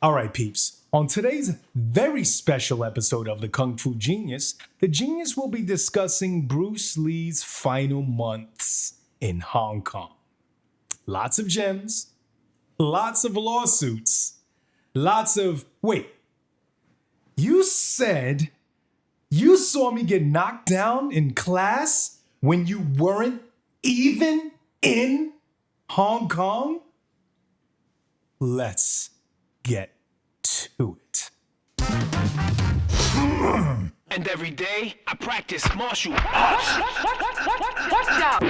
All right, peeps. On today's very special episode of the Kung Fu Genius, the genius will be discussing Bruce Lee's final months in Hong Kong. Lots of gems, lots of lawsuits, lots of... Wait, you said you saw me get knocked down in class when you weren't even in Hong Kong? Let's get to it. And every day, I practice martial arts. Watch out!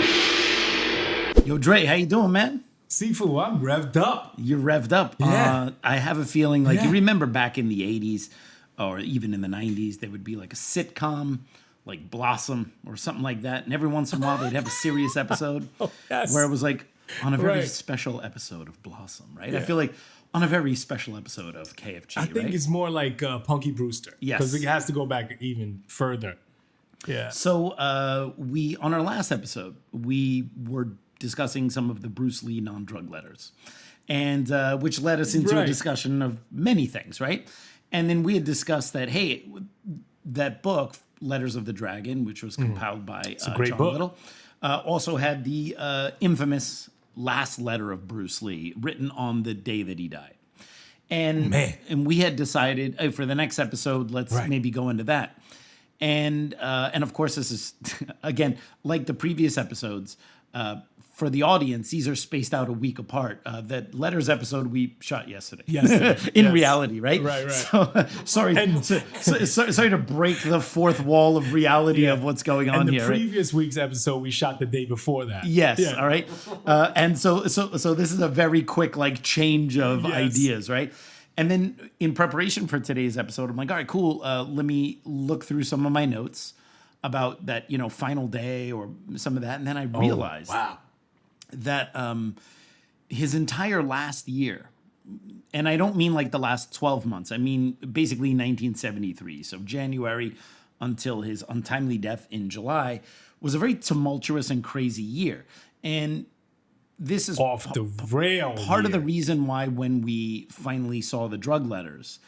Yo, Dre, how you doing, man? Sifu, I'm revved up. You're revved up. Yeah. I have a feeling like Yeah. you remember back in the 80s or even in the 90s, there would be like a sitcom like Blossom or something like that. And every once in a while, they'd have a serious episode Yes. where it was like on a very Right. special episode of Blossom, right? Yeah. I feel like on a very special episode of KFG, I think right? it's more like Punky Brewster. Yes. Because it has to go back even further. Yeah. So we on our last episode, we were discussing some of the Bruce Lee non-drug letters, and which led us into a Right. discussion of many things, right? And then we had discussed that, hey, that book, Letters of the Dragon, which was compiled by a great John book. Little, also had the infamous last letter of Bruce Lee written on the day that he died. And Man. and we had decided for the next episode, let's Right. maybe go into that. And of course, this is, again, like the previous episodes, for the audience, these are spaced out a week apart. That Letters episode we shot yesterday. Yesterday, In yes. reality, right? Right. So, sorry, sorry to break the fourth wall of reality of what's going on And the here. right? previous week's episode, we shot the day before that. Yes. Yeah. All right. And so this is a very quick like change of Yes. ideas, right? And then in preparation for today's episode, I'm like, all right, cool. Let me look through some of my notes about that, final day or some of that, and then I realized Wow. that his entire last year, and I don't mean like the last 12 months, I mean basically 1973, so January until his untimely death in July, was a very tumultuous and crazy year. And this is Off the rail. part of the year. reason why when we finally saw the drug letters,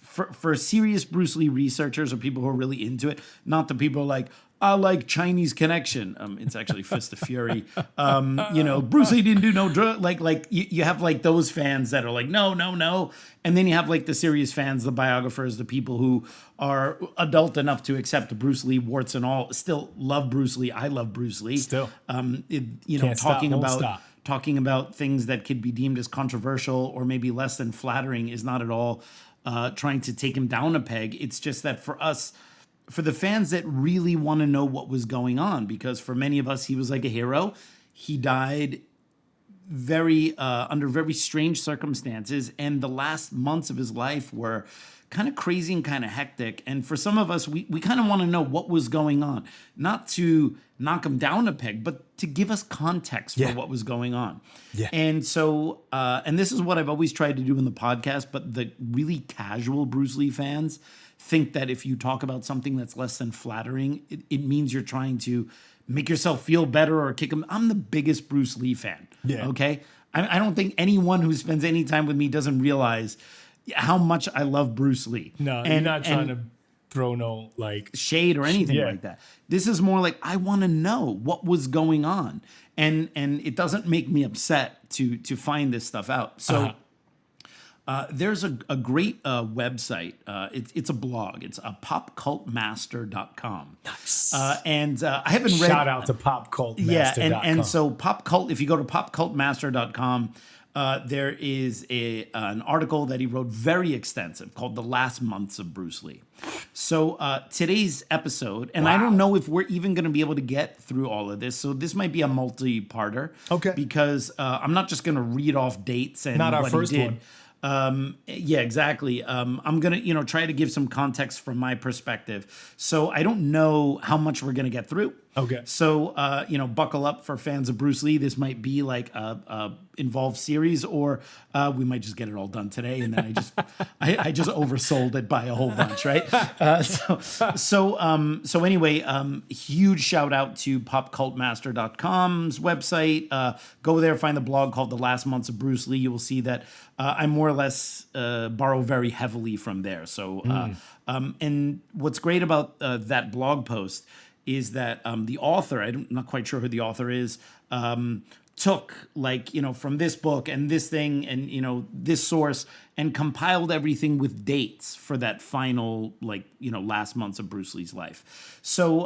for serious Bruce Lee researchers or people who are really into it, not the people like, I like Chinese Connection. It's actually Fist of Fury. Bruce Lee didn't do no drug. Like you have like those fans that are like, no. And then you have like the serious fans, the biographers, the people who are adult enough to accept Bruce Lee, warts and all, still love Bruce Lee. I love Bruce Lee. Still. Talking stop, won't about stop. talking about things that could be deemed as controversial or maybe less than flattering is not at all trying to take him down a peg. It's just that for us, for the fans that really want to know what was going on, because for many of us, he was like a hero. He died under very strange circumstances, and the last months of his life were kind of crazy and kind of hectic. And for some of us, we kind of want to know what was going on, not to knock him down a peg, but to give us context for what was going on. Yeah. And so, and this is what I've always tried to do in the podcast, but the really casual Bruce Lee fans think that if you talk about something that's less than flattering, it means you're trying to make yourself feel better or kick him. I'm the biggest Bruce Lee fan. Yeah. Okay. I don't think anyone who spends any time with me doesn't realize how much I love Bruce Lee. No, you're not trying to throw no like shade or anything Yeah. like that. This is more like I want to know what was going on, and it doesn't make me upset to find this stuff out. So there's a great website. It's a blog. It's popcultmaster.com. Nice. And I haven't read. Shout out to popcultmaster.com. Yeah, and so popcult. If you go to popcultmaster.com, there is an article that he wrote, very extensive, called "The Last Months of Bruce Lee." So today's episode, and I don't know if we're even going to be able to get through all of this. So this might be a multi-parter. Okay. Because I'm not just going to read off dates and Not our what first he did. one. Yeah, exactly. I'm going to, try to give some context from my perspective. So I don't know how much we're going to get through. Okay. So, buckle up for fans of Bruce Lee. This might be like a involved series, or we might just get it all done today, and then I just oversold it by a whole bunch, right? So anyway, huge shout out to popcultmaster.com's website. Go there, find the blog called The Last Months of Bruce Lee. You will see that I more or less borrow very heavily from there. So, and what's great about that blog post is that the author, I'm not quite sure who the author is, took from this book and this thing and, this source and compiled everything with dates for that final, last months of Bruce Lee's life. So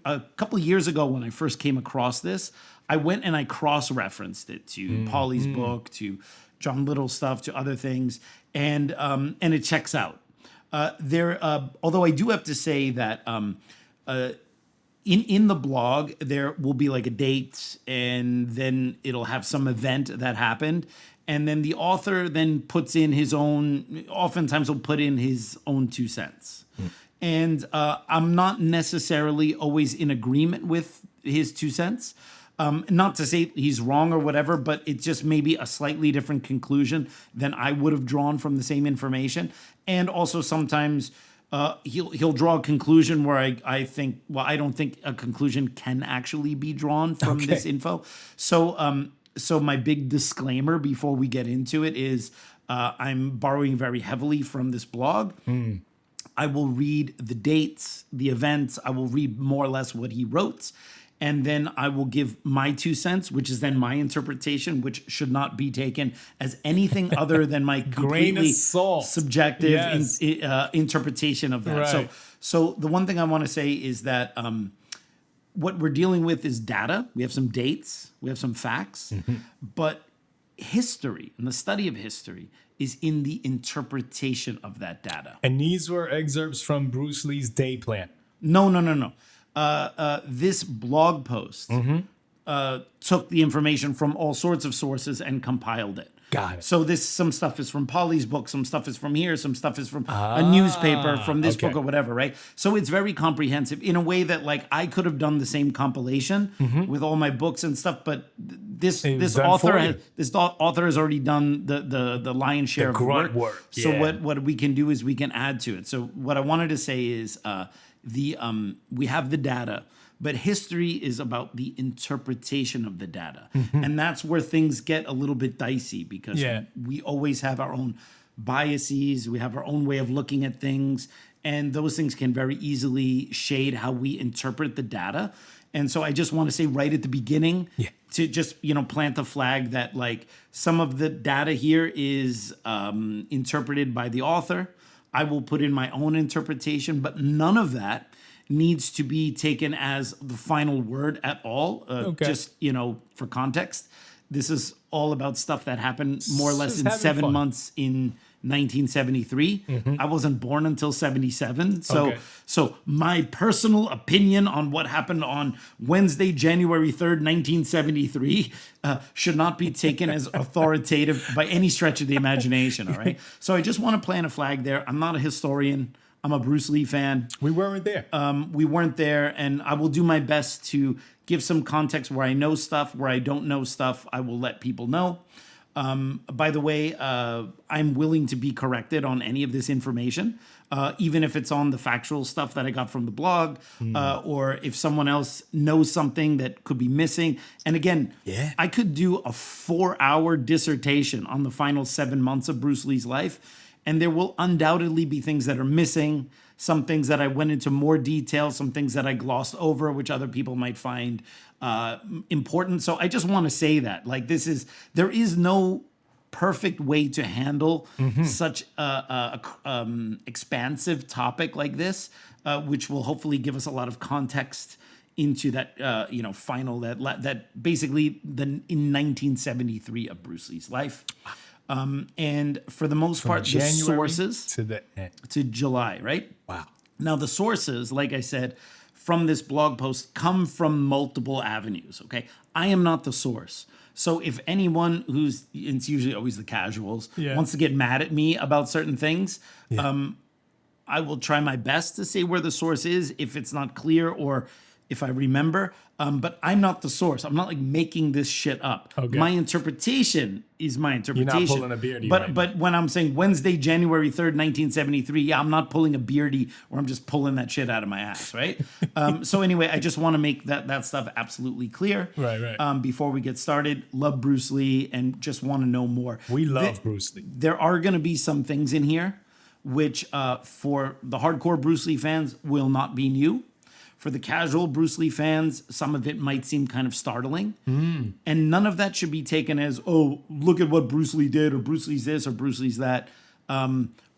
a couple of years ago when I first came across this, I went and I cross-referenced it to Paulie's book, to John Little's stuff, to other things, and it checks out. Although I do have to say that in the blog, there will be like a date and then it'll have some event that happened. And then the author then puts in oftentimes will put in his own 2 cents. And I'm not necessarily always in agreement with his 2 cents. Not to say he's wrong or whatever, but it's just maybe a slightly different conclusion than I would have drawn from the same information. And also sometimes he'll draw a conclusion where I think, I don't think a conclusion can actually be drawn from this info. So my big disclaimer before we get into it is I'm borrowing very heavily from this blog. I will read the dates, the events. I will read more or less what he wrote. And then I will give my 2 cents, which is then my interpretation, which should not be taken as anything other than my completely subjective interpretation of that. Right. So the one thing I want to say is that what we're dealing with is data. We have some dates, we have some facts, but history and the study of history is in the interpretation of that data. And these were excerpts from Bruce Lee's day plan. No. This blog post took the information from all sorts of sources and compiled it. Got it. So some stuff is from Paulie's book, some stuff is from here, some stuff is from a newspaper, from this book or whatever, right? So it's very comprehensive in a way that I could have done the same compilation with all my books and stuff, but this author has already done the lion's share of work. So what we can do is we can add to it. So what I wanted to say is we have the data, but history is about the interpretation of the data. And that's where things get a little bit dicey because we always have our own biases. We have our own way of looking at things. And those things can very easily shade how we interpret the data. And so I just want to say right at the beginning to just, plant the flag that some of the data here is interpreted by the author. I will put in my own interpretation, but none of that needs to be taken as the final word at all. Just, for context, this is all about stuff that happened more or less in 7 months in 1973. I wasn't born until 77. So my personal opinion on what happened on Wednesday, January 3rd, 1973 should not be taken as authoritative by any stretch of the imagination. All right. So I just want to plant a flag there. I'm not a historian. I'm a Bruce Lee fan. We weren't there. We weren't there. And I will do my best to give some context where I know stuff, where I don't know stuff. I will let people know. By the way, I'm willing to be corrected on any of this information, even if it's on the factual stuff that I got from the blog, or if someone else knows something that could be missing. And again, I could do a 4-hour dissertation on the final 7 months of Bruce Lee's life, and there will undoubtedly be things that are missing, some things that I went into more detail, some things that I glossed over, which other people might find important. So I just want to say that, there is no perfect way to handle such a expansive topic like this, which will hopefully give us a lot of context into that, final, that basically in 1973 of Bruce Lee's life. And for the most part, the sources to July, right? Wow. Now the sources, like I said, from this blog post come from multiple avenues. Okay. I am not the source. So if anyone it's usually always the casuals, wants to get mad at me about certain things, I will try my best to say where the source is. If it's not clear or if I remember. But I'm not the source. I'm not like making this shit up. Okay. My interpretation is my interpretation. You're not pulling a beardy But when I'm saying Wednesday, January 3rd, 1973, yeah, I'm not pulling a beardy or I'm just pulling that shit out of my ass, right? So anyway, I just want to make that stuff absolutely clear. Right. Before we get started, love Bruce Lee and just want to know more. We love Bruce Lee. There are going to be some things in here which for the hardcore Bruce Lee fans will not be new. For the casual Bruce Lee fans, some of it might seem kind of startling. And none of that should be taken as, oh, look at what Bruce Lee did, or Bruce Lee's this, or Bruce Lee's that.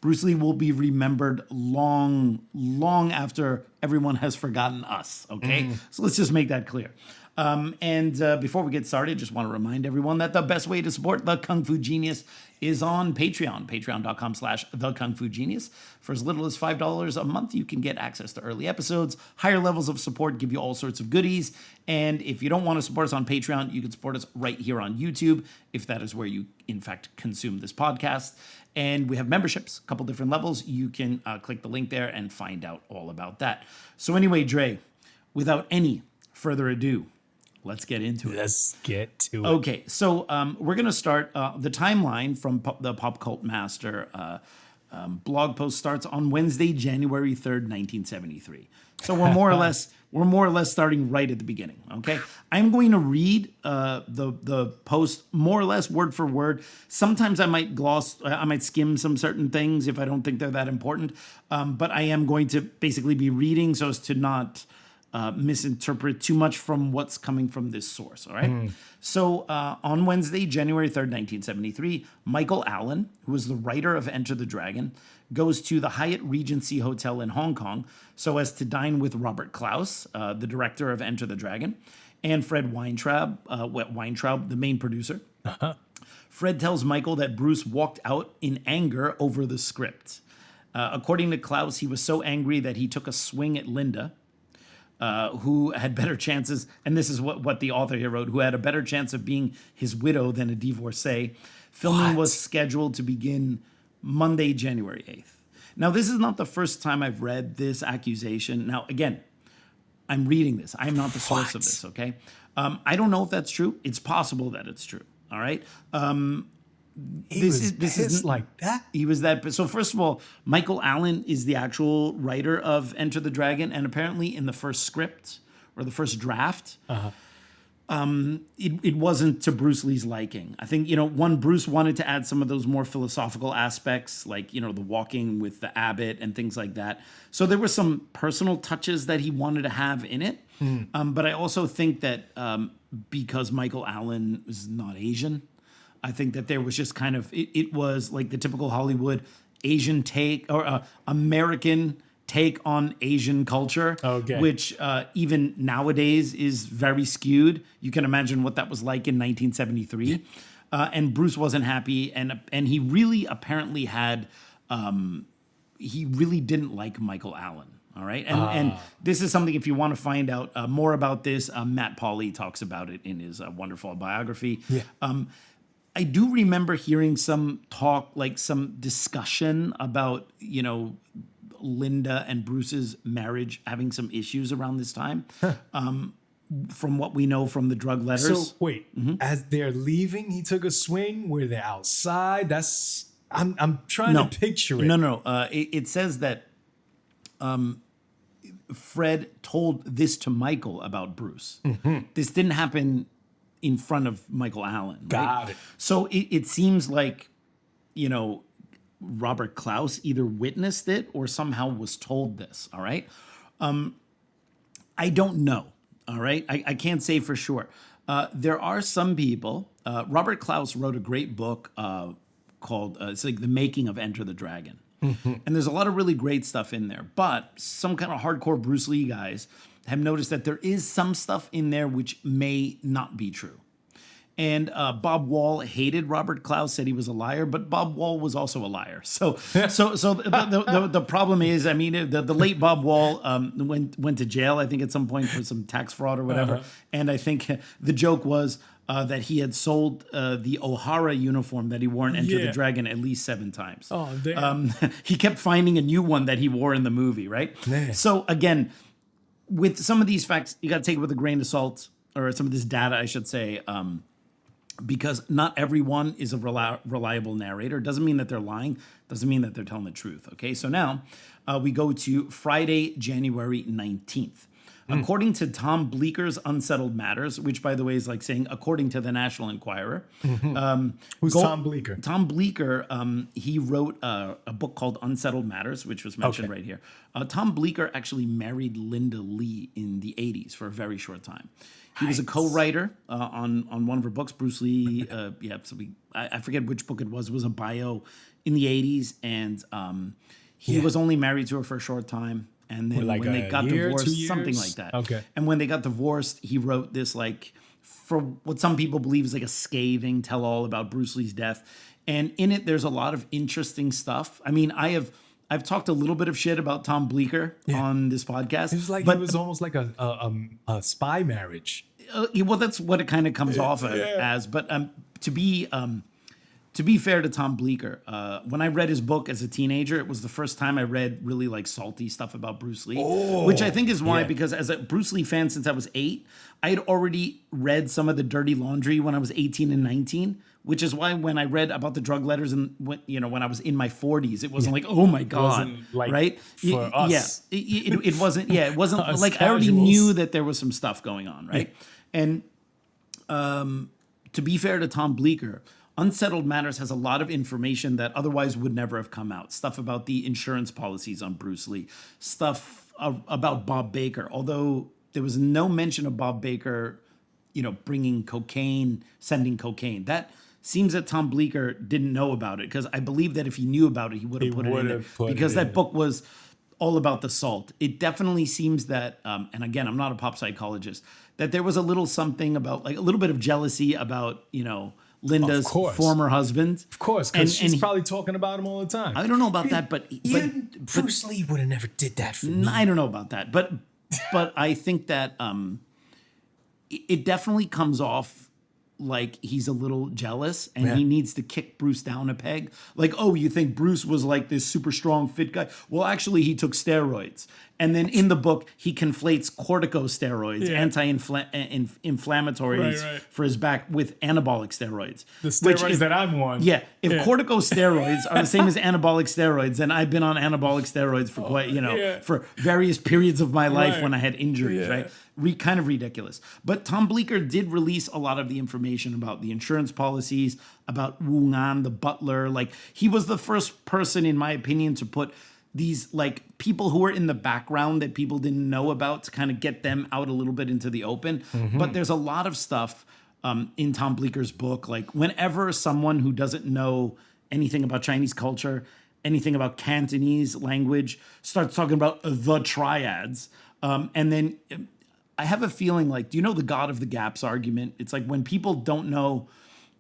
Bruce Lee will be remembered long, long after everyone has forgotten us, okay? So let's just make that clear. And before we get started, just want to remind everyone that the best way to support the Kung Fu Genius is on Patreon, patreon.com/thekungfugenius. For as little as $5 a month, you can get access to early episodes. Higher levels of support give you all sorts of goodies. And if you don't want to support us on Patreon, you can support us right here on YouTube, if that is where you, in fact, consume this podcast. And we have memberships, a couple different levels. You can click the link there and find out all about that. So anyway, Dre, without any further ado, let's get into it. Let's get to it. Okay, so we're going to start the timeline from the Pop Cult Master blog post starts on Wednesday, January 3rd, 1973. So we're more or less starting right at the beginning. Okay, I'm going to read the post more or less word for word. Sometimes I might skim some certain things if I don't think they're that important. But I am going to basically be reading so as to not misinterpret too much from what's coming from this source, all right? So on Wednesday, January 3rd, 1973, Michael Allen, who is the writer of Enter the Dragon, goes to the Hyatt Regency Hotel in Hong Kong so as to dine with Robert Klaus, the director of Enter the Dragon, and Fred Weintraub, the main producer. Fred tells Michael that Bruce walked out in anger over the script. According to Klaus, he was so angry that he took a swing at Linda, who had better chances, and this is what the author here wrote, who had a better chance of being his widow than a divorcee. Filming was scheduled to begin Monday, January 8th. Now, this is not the first time I've read this accusation. Now, again, I'm reading this. I'm not the source of this, okay? I don't know if that's true. It's possible that it's true, all right? This is like that. He was that. So first of all, Michael Allen is the actual writer of Enter the Dragon, and apparently in the first script or the first draft, it wasn't to Bruce Lee's liking. I think Bruce wanted to add some of those more philosophical aspects, like the walking with the abbot and things like that. So there were some personal touches that he wanted to have in it. But I also think that because Michael Allen is not Asian, I think that there was just kind of, it was like the typical Hollywood Asian take or American take on Asian culture, which even nowadays is very skewed. You can imagine what that was like in 1973. And Bruce wasn't happy. And he really apparently he really didn't like Michael Allen. All right. And this is something, if you want to find out more about this, Matt Pauly talks about it in his wonderful biography. Yeah. I do remember hearing some talk, like some discussion about, Linda and Bruce's marriage having some issues around this time. From what we know from the drug letters. So wait, as they're leaving, he took a swing. Were they outside? I'm trying to picture it. No. It says that Fred told this to Michael about Bruce. This didn't happen in front of Michael Allen. Right? Got it. So it seems like, Robert Klaus either witnessed it or somehow was told this. All right. I don't know. All right. I can't say for sure. There are some people. Robert Klaus wrote a great book called it's like The Making of Enter the Dragon. And there's a lot of really great stuff in there. But some kind of hardcore Bruce Lee guys have noticed that there is some stuff in there which may not be true. And Bob Wall hated Robert Klaus, said he was a liar, but Bob Wall was also a liar. So the problem is, I mean, the late Bob Wall went to jail, I think, at some point for some tax fraud or whatever. And I think the joke was that he had sold the O'Hara uniform that he wore in Enter the Dragon at least 7 times. Oh, damn. He kept finding a new one that he wore in the movie, right? Man. So again, with some of these facts, you got to take it with a grain of salt, or some of this data, I should say, because not everyone is a reliable narrator. Doesn't mean that they're lying. Doesn't mean that they're telling the truth. Okay, so now we go to Friday, January 19th. According to Tom Bleeker's Unsettled Matters, which, by the way, is like saying according to the National Enquirer. Who's Tom Bleeker? Tom Bleeker, he wrote a book called Unsettled Matters, which was mentioned right here. Tom Bleeker actually married Linda Lee in the 80s for a very short time. He was a co-writer on one of her books, Bruce Lee. I forget which book it was. It was a bio in the 80s, and he was only married to her for a short time. And then when they got divorced, something like that. Okay. And when they got divorced, he wrote this, like, for what some people believe is like a scathing tell-all about Bruce Lee's death. And in it, there's a lot of interesting stuff. I mean, I've talked a little bit of shit about Tom Bleeker on this podcast. It was like it was almost like a spy marriage. Well, that's what it kind of comes off as. But to be fair to Tom Bleeker, when I read his book as a teenager, it was the first time I read really like salty stuff about Bruce Lee, which I think is why, because as a Bruce Lee fan since I was 8, I had already read some of the dirty laundry when I was 18 and 19, which is why when I read about the drug letters and when I was in my 40s, it wasn't like, oh my God, like right? For us. Yeah, it wasn't. Yeah, it wasn't Us like I already casuals. knew that there was some stuff going on, right? And to be fair to Tom Bleeker, Unsettled Matters has a lot of information that otherwise would never have come out. Stuff about the insurance policies on Bruce Lee. Stuff about Bob Baker. Although there was no mention of Bob Baker, bringing cocaine, sending cocaine. That seems that Tom Bleeker didn't know about it, because I believe that if he knew about it, he would have put it in there. Because that book was all about the salt. It definitely seems that, and again, I'm not a pop psychologist, that there was a little something about, like a little bit of jealousy about, Linda's former husband. Of course, because she's probably talking about him all the time. I don't know about that, but Bruce Lee would have never did that for me. I don't know about that, but I think that it definitely comes off like he's a little jealous and he needs to kick Bruce down a peg. Like, oh, you think Bruce was like this super strong, fit guy? Well, actually, he took steroids. And then in the book, he conflates corticosteroids, anti-inflammatories for his back, with anabolic steroids. The steroids that I'm on. Yeah. If corticosteroids are the same as anabolic steroids, then I've been on anabolic steroids for for various periods of my life when I had injuries, right? Kind of ridiculous. But Tom Bleeker did release a lot of the information about the insurance policies, about Wu Ngan, the butler. Like, he was the first person, in my opinion, to put these like people who were in the background that people didn't know about, to kind of get them out a little bit into the open. But there's a lot of stuff in Tom Bleeker's book. Like, whenever someone who doesn't know anything about Chinese culture, anything about Cantonese language, starts talking about the triads, and then I have a feeling like, do you know the God of the Gaps argument? It's like when people don't know,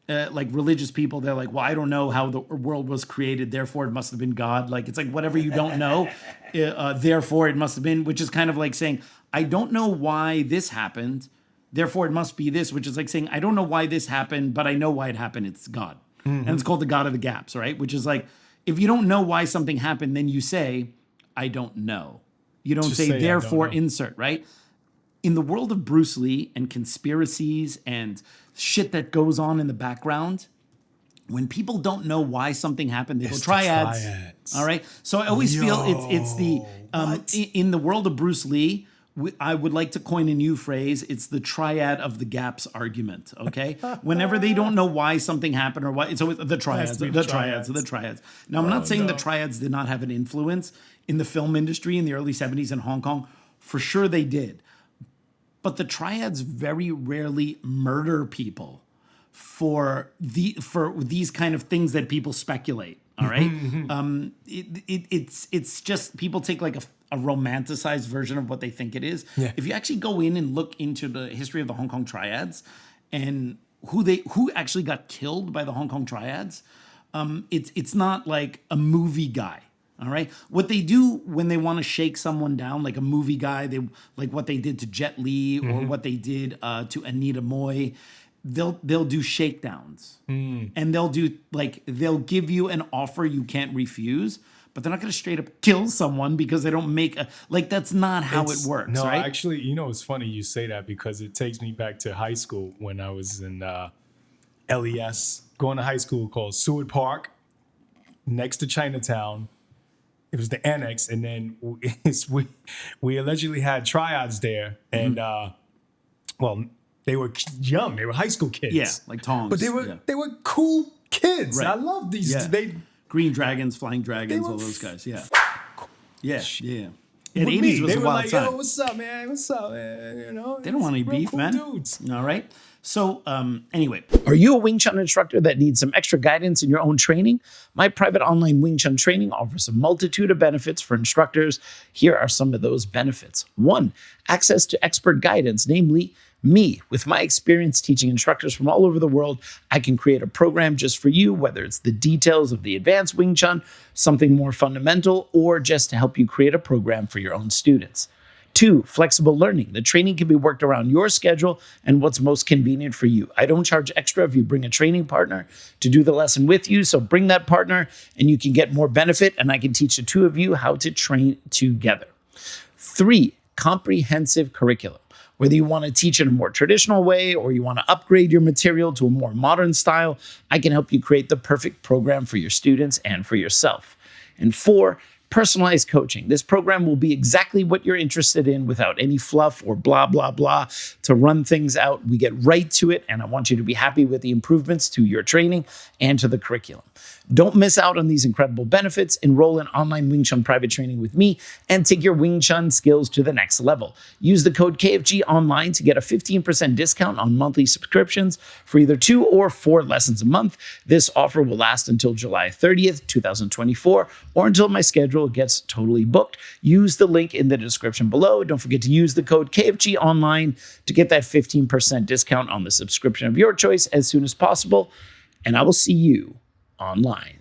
like religious people, they're like, well, I don't know how the world was created, therefore it must have been God. Like, it's like whatever you don't know, therefore it must have been, which is kind of like saying, I don't know why this happened, therefore it must be this, which is like saying, I don't know why this happened, but I know why it happened, it's God. And it's called the God of the Gaps, right? Which is like, if you don't know why something happened, then you say, I don't know. You don't say therefore insert, right? In the world of Bruce Lee and conspiracies and shit that goes on in the background, when people don't know why something happened, they go triads. All right. So I always feel it's the in the world of Bruce Lee, I would like to coin a new phrase. It's the triad of the gaps argument. Okay. Whenever they don't know why something happened or why, it's always the triads. Now, I'm not saying the triads did not have an influence in the film industry in the early 70s in Hong Kong. For sure they did. But the triads very rarely murder people for these kind of things that people speculate. All right, it's just people take like a romanticized version of what they think it is. Yeah. If you actually go in and look into the history of the Hong Kong triads and who actually got killed by the Hong Kong triads, it's not like a movie guy. All right. What they do when they want to shake someone down, like a movie guy, they like what they did to Jet Li or what they did to Anita Moy. They'll do shakedowns and they'll give you an offer you can't refuse. but they're not going to straight up kill someone because they don't make a, like, that's not how it works, no, right? actually, it's funny you say that because it takes me back to high school when I was in LES, going to high school called Seward Park, next to Chinatown. It was the annex, and then we allegedly had tryouts there, and they were young, they were high school kids, Yeah, like Toms. but they were cool kids. Right. I love these. Yeah. They Green Dragons, Flying Dragons, were all those guys. Yeah. cool. Yeah. Shit. Yeah. Yeah, the With me, 80s was they a were wild like, time. yo, what's up, man? What's up, man? They don't want any real beef, cool man. dudes. All right. So, anyway, Are you a Wing Chun instructor that needs some extra guidance in your own training? My private online Wing Chun training offers a multitude of benefits for instructors. Here are some of those benefits. 1, access to expert guidance, namely me. With my experience teaching instructors from all over the world, I can create a program just for you, whether it's the details of the advanced Wing Chun, something more fundamental, or just to help you create a program for your own students. 2, flexible learning. The training can be worked around your schedule and what's most convenient for you. I don't charge extra if you bring a training partner to do the lesson with you, so bring that partner and you can get more benefit, and I can teach the two of you how to train together. 3, comprehensive curriculum. Whether you want to teach in a more traditional way or you want to upgrade your material to a more modern style, I can help you create the perfect program for your students and for yourself. And 4, personalized coaching. This program will be exactly what you're interested in without any fluff or blah, blah, blah to run things out. We get right to it, and I want you to be happy with the improvements to your training and to the curriculum. Don't miss out on these incredible benefits. Enroll in online Wing Chun private training with me and take your Wing Chun skills to the next level. Use the code KFG online to get a 15% discount on monthly subscriptions for either 2 or 4 lessons a month. This offer will last until July 30th, 2024, or until my schedule gets totally booked. Use the link in the description below. Don't forget to use the code KFG online to get that 15% discount on the subscription of your choice as soon as possible. And I will see you online.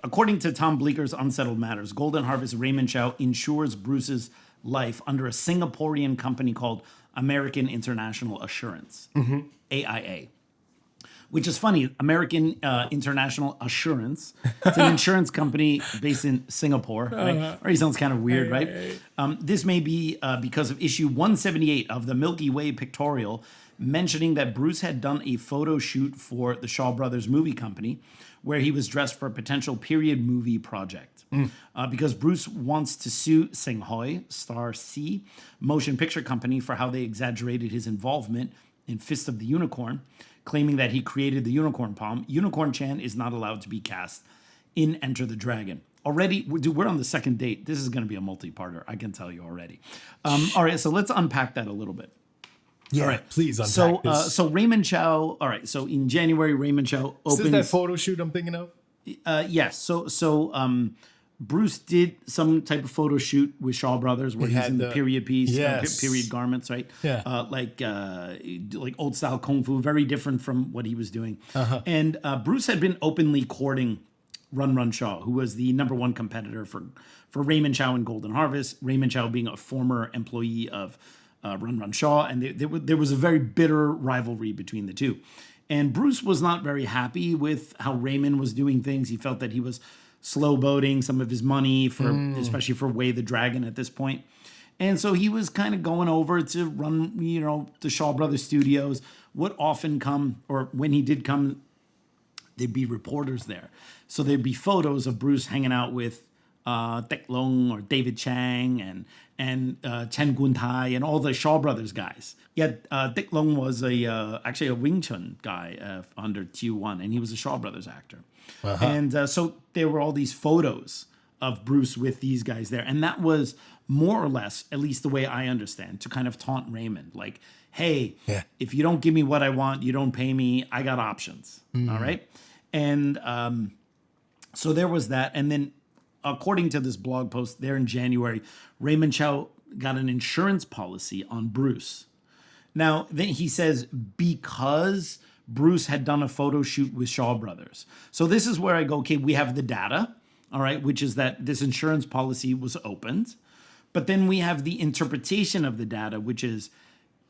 according to Tom Bleeker's Unsettled Matters, Golden Harvest Raymond Chow insures Bruce's life under a Singaporean company called American International Assurance, AIA. Which is funny, American International Assurance. It's an insurance company based in Singapore, right? Already sounds kind of weird, right? This may be because of issue 178 of the Milky Way pictorial, mentioning that Bruce had done a photo shoot for the Shaw Brothers movie company, where he was dressed for a potential period movie project. Because Bruce wants to sue Singhoy, Star C, motion picture company, for how they exaggerated his involvement in Fist of the Unicorn, claiming that he created the unicorn palm. Unicorn Chan is not allowed to be cast in Enter the Dragon. Already, dude, we're on the second date. This is going to be a multi-parter. I can tell you already. All right, so let's unpack that a little bit. Yeah, all right. Please unpack this. So Raymond Chow. All right. So in January, Raymond Chow opens. Is this that photo shoot I'm thinking of? Yes. So Bruce did some type of photo shoot with Shaw Brothers where he's in the period piece, period garments, right? Yeah. Like old style kung fu, very different from what he was doing. And Bruce had been openly courting Run Run Shaw, who was the #1 competitor for Raymond Chow and Golden Harvest. Raymond Chow being a former employee of Run Run Shaw, and there was a very bitter rivalry between the two. And Bruce was not very happy with how Raymond was doing things. He felt that he was slow boating some of his money for, especially for Way the Dragon at this point. And so he was kind of going over to run, the Shaw Brothers studios. Would often come, or when he did come, there'd be reporters there. So there'd be photos of Bruce hanging out with Tek Long or David Chang and Chen Gun Tai and all the Shaw Brothers guys. Yeah, Tek Long was actually a Wing Chun guy under Chiu, and he was a Shaw Brothers actor. And so there were all these photos of Bruce with these guys there. And that was more or less, at least the way I understand, to kind of taunt Raymond. Like, hey, if you don't give me what I want, you don't pay me, I got options. All right? And so there was that. And then according to this blog post there in January, Raymond Chow got an insurance policy on Bruce. Now, then he says because Bruce had done a photo shoot with Shaw Brothers. So this is where I go, okay, we have the data, all right, which is that this insurance policy was opened. But then we have the interpretation of the data, which is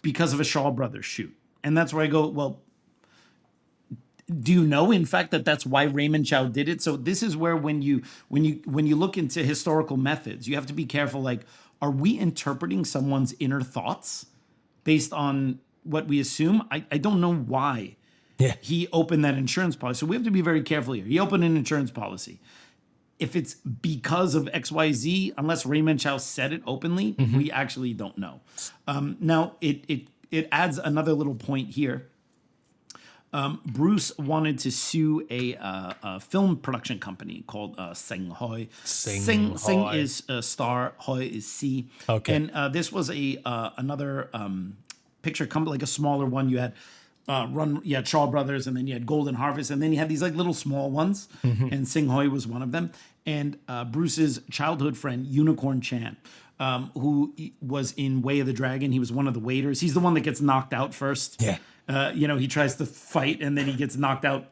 because of a Shaw Brothers shoot. And that's where I go, well, Do you know, in fact, that that's why Raymond Chow did it? So this is where when you look into historical methods, you have to be careful. Like, are we interpreting someone's inner thoughts based on what we assume? I don't know why he opened that insurance policy. So we have to be very careful here. He opened an insurance policy. If it's because of XYZ, unless Raymond Chow said it openly, we actually don't know. Now, it adds another little point here. Bruce wanted to sue a film production company called Sing Hoi. Sing is star, Hoi is sea. Okay. And this was another picture company, like a smaller one. You had Shaw Brothers, and then you had Golden Harvest, and then you had these like little small ones, and Sing Hoi was one of them. And Bruce's childhood friend, Unicorn Chan, who was in Way of the Dragon. He was one of the waiters. He's the one that gets knocked out first. Yeah. He tries to fight and then he gets knocked out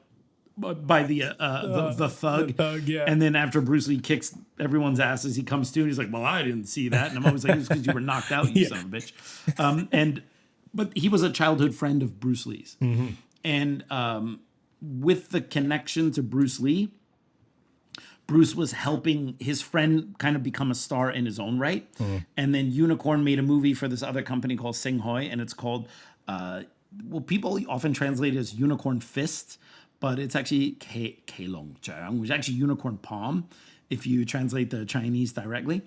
by the thug. And then after Bruce Lee kicks everyone's asses, he comes to and he's like, "Well, I didn't see that." And I'm always like, "It's because you were knocked out, you son of a bitch." But he was a childhood friend of Bruce Lee's. And with the connection to Bruce Lee, Bruce was helping his friend kind of become a star in his own right. And then Unicorn made a movie for this other company called Sing Hoi, and it's called people often translate it as Unicorn Fist, but it's actually Keilong Zhang, which is actually Unicorn Palm if you translate the Chinese directly.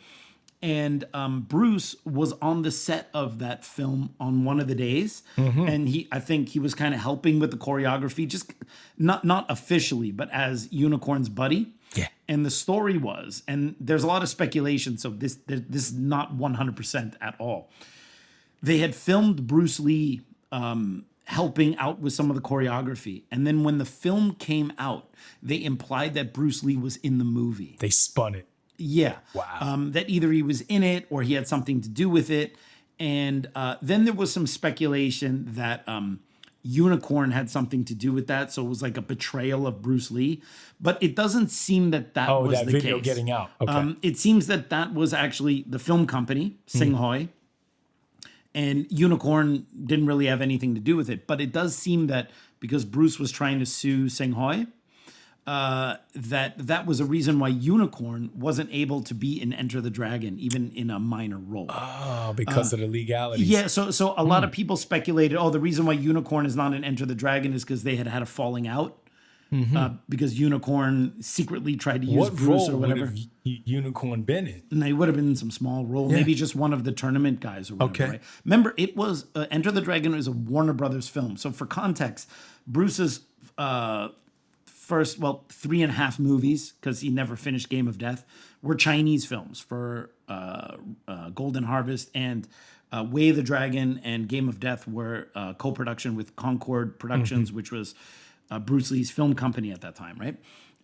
And Bruce was on the set of that film on one of the days, and I think he was kind of helping with the choreography, just not officially, but as Unicorn's buddy. Yeah. And the story was, and there's a lot of speculation, so this is not 100% at all. They had filmed Bruce Lee helping out with some of the choreography. And then when the film came out, they implied that Bruce Lee was in the movie. They spun it. Yeah. Wow. That either he was in it or he had something to do with it. And then there was some speculation that Unicorn had something to do with that. So it was like a betrayal of Bruce Lee. But it doesn't seem that was the case. Oh, that video getting out. Okay. It seems that was actually the film company, Sing Hoi. And Unicorn didn't really have anything to do with it. But it does seem that because Bruce was trying to sue Sing Hoi, that was a reason why Unicorn wasn't able to be in Enter the Dragon, even in a minor role. Oh, because of the legalities. Yeah, so a lot of people speculated, the reason why Unicorn is not in Enter the Dragon is because they had a falling out. Because Unicorn secretly tried to use What Bruce role or whatever. would have Unicorn been in? And they would have been in some small role, maybe just one of the tournament guys or whatever. Okay. Right? Remember, it was Enter the Dragon is a Warner Brothers film. So for context, Bruce's first 3.5 movies, because he never finished Game of Death, were Chinese films for Golden Harvest, and Way of the Dragon and Game of Death were co-production with Concord Productions, which was Bruce Lee's film company at that time, right?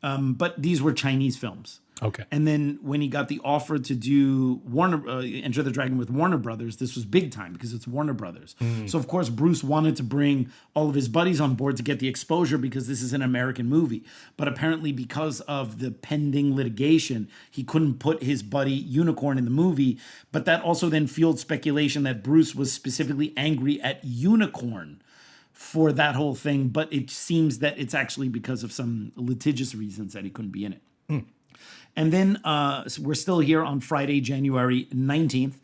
But these were Chinese films. Okay. And then when he got the offer to do Enter the Dragon with Warner Brothers, this was big time because it's Warner Brothers. So of course Bruce wanted to bring all of his buddies on board to get the exposure because this is an American movie. But apparently because of the pending litigation, he couldn't put his buddy Unicorn in the movie. But that also then fueled speculation that Bruce was specifically angry at Unicorn for that whole thing. But it seems that it's actually because of some litigious reasons that he couldn't be in it. And then we're still here on Friday, January 19th.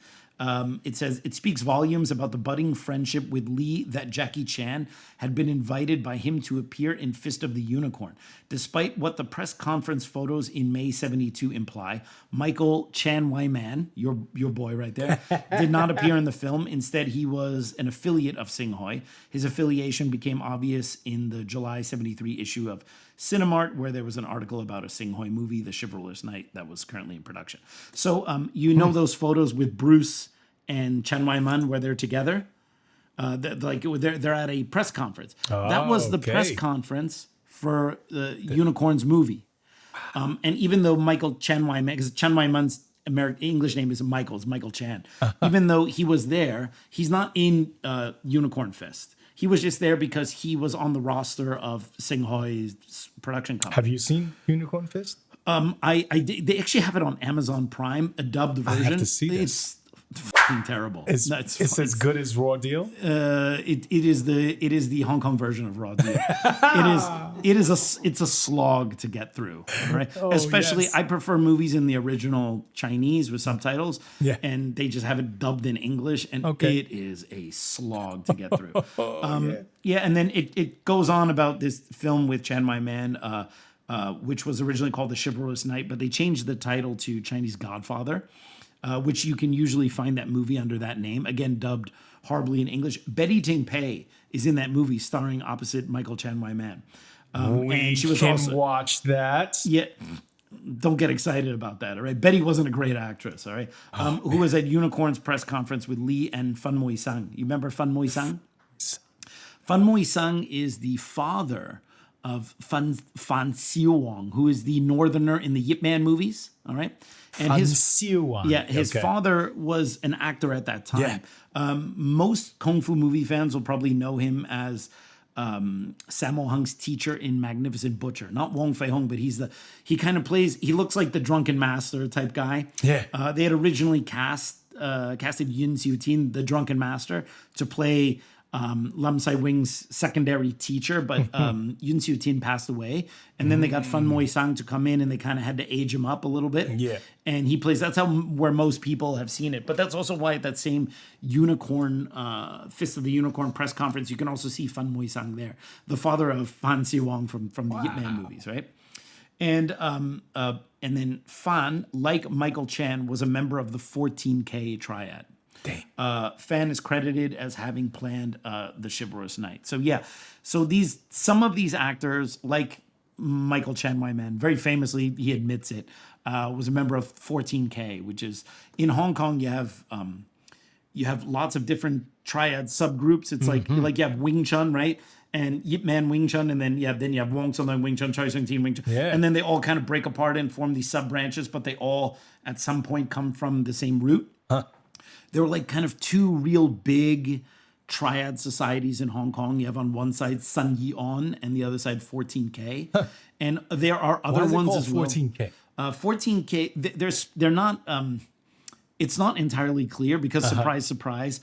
It says, it speaks volumes about the budding friendship with Lee that Jackie Chan had been invited by him to appear in Fist of the Unicorn. Despite what the press conference photos in May 72 imply, Michael Chan Wai Man, your boy right there, did not appear in the film. Instead, he was an affiliate of Sing Hoi. His affiliation became obvious in the July 73 issue of Cinemart, where there was an article about a Sing Hoi movie, The Chivalrous Knight, that was currently in production. So know those photos with Bruce and Chan Wai Man where they're together? They're at a press conference. That was the press conference for the Unicorns movie. And even though Michael Chan Wai Man, because Chan Wai Man's English name is Michael, it's Michael Chan. Even though he was there, he's not in Unicorn Fest. He was just there because he was on the roster of Sing Hoi's production company. Have you seen Unicorn Fist? I did. They actually have it on Amazon Prime, a dubbed version. I have to see this. It's fucking terrible. It's as good as Raw Deal. It is the Hong Kong version of Raw Deal. It's a slog to get through. Right? Especially, yes. I prefer movies in the original Chinese with subtitles. Yeah. And they just have it dubbed in English, and it is a slog to get through. And then it goes on about this film with Chiang Mai-man, which was originally called The Chivalrous Knight, but they changed the title to Chinese Godfather, which you can usually find that movie under that name, again dubbed horribly in English. Betty Ting Pei is in that movie, starring opposite Michael Chiang Mai-man. We can watch that. Yeah. Don't get excited about that, all right? Betty wasn't a great actress, all right? Who was at Unicorn's press conference with Lee and Fan Mui Sang. You remember Fan Mui Sang? Fan Mui Sang is the father of Fan Xiu Wang, who is the northerner in the Yip Man movies, all right? And his father was an actor at that time. Yeah. Most Kung Fu movie fans will probably know him as Sammo Hung's teacher in Magnificent Butcher. Not Wong Fei Hung, but he looks like the drunken master type guy. Yeah. They had originally casted Yun Siu Tin, the drunken master, to play Lam Sai Wing's secondary teacher, but Yun Siu Tin passed away. And then they got Fan Mui Sang to come in, and they kind of had to age him up a little bit. Yeah. And that's where most people have seen it. But that's also why at that same Unicorn, Fist of the Unicorn press conference, you can also see Fan Mui Sang there, the father of Fan Si Wong from the Yip Man movies, right? And then Fan, like Michael Chan, was a member of the 14K triad. Fan is credited as having planned the Chivalrous Knight. So some of these actors, like Michael Chiang Mai-man, very famously, he admits it, was a member of 14K, which is in Hong Kong. You have lots of different triad subgroups. It's like you have Wing Chun, right? And Yip Man Wing Chun, and then you have Wong Sun Leung Wing Chun, Choi Sung Tin Wing Chun, and then they all kind of break apart and form these sub branches, but they all at some point come from the same root. There were like kind of two real big triad societies in Hong Kong. You have on one side Sun Yi On and the other side 14K. And there are other ones as well. 14K? 14K, they're not, it's not entirely clear because surprise, surprise,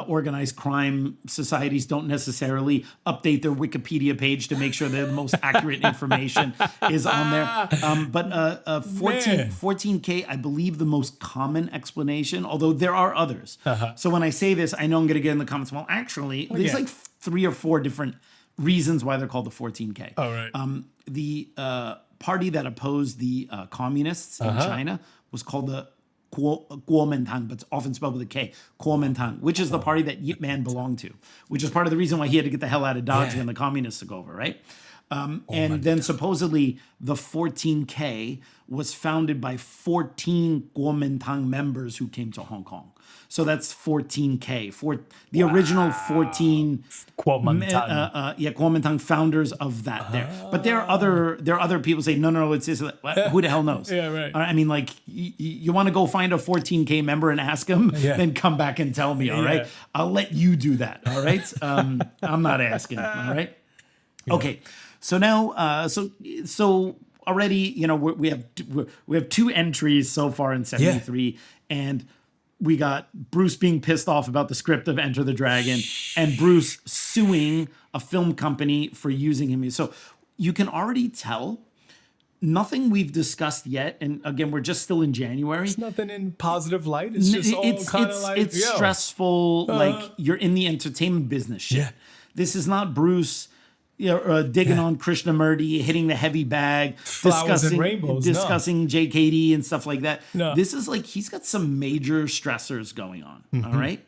organized crime societies don't necessarily update their Wikipedia page to make sure that the most accurate information is on there. But 14K, I believe the most common explanation, although there are others. So when I say this, I know I'm going to get in the comments, well, actually, there's like 3 or 4 different reasons why they're called the 14K. All right. The party that opposed the communists in China was called the Kuomintang, but it's often spelled with a K, Kuomintang, which is the party that Yip Man belonged to, which is part of the reason why he had to get the hell out of Dodge when the communists took over, right? And then supposedly the 14K was founded by 14 Kuomintang members who came to Hong Kong. So that's 14K. The original 14 Kuomintang founders of that there. But there are other people say, no, it's this. Who the hell knows? Yeah, right. I mean, like, you want to go find a 14K member and ask him, then come back and tell me, all right? I'll let you do that, all right? I'm not asking, all right? Yeah. Okay, so now, so already, we have 2 entries so far in 73, and we got Bruce being pissed off about the script of Enter the Dragon and Bruce suing a film company for using him. So you can already tell nothing we've discussed yet. And again, we're just still in January. It's nothing in positive light. It's just all kind of like, it's stressful. Like you're in the entertainment business shit. Yeah. This is not Bruce digging on Krishnamurti, hitting the heavy bag, discussing JKD and stuff like that. No. This is like, he's got some major stressors going on, all right?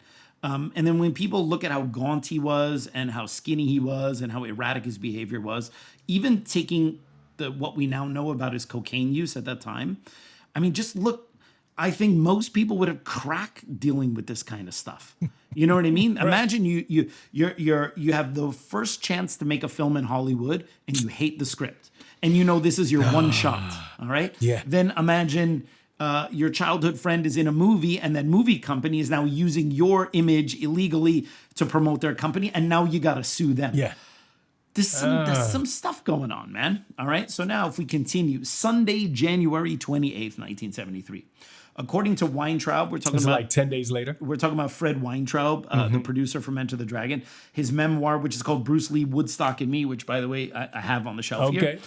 And then when people look at how gaunt he was and how skinny he was and how erratic his behavior was, even taking what we now know about his cocaine use at that time, I mean, just look, I think most people would have cracked dealing with this kind of stuff. You know what I mean? Right. Imagine you have the first chance to make a film in Hollywood and you hate the script. And this is your one shot, all right? Yeah. Then imagine your childhood friend is in a movie and that movie company is now using your image illegally to promote their company and now you got to sue them. Yeah. There's some stuff going on, man. All right. So now if we continue, Sunday, January 28th, 1973. According to Weintraub, we're talking It's about like 10 days later. We're talking about Fred Weintraub, the producer from Enter the Dragon. His memoir, which is called Bruce Lee, Woodstock and Me, which, by the way, I have on the shelf here.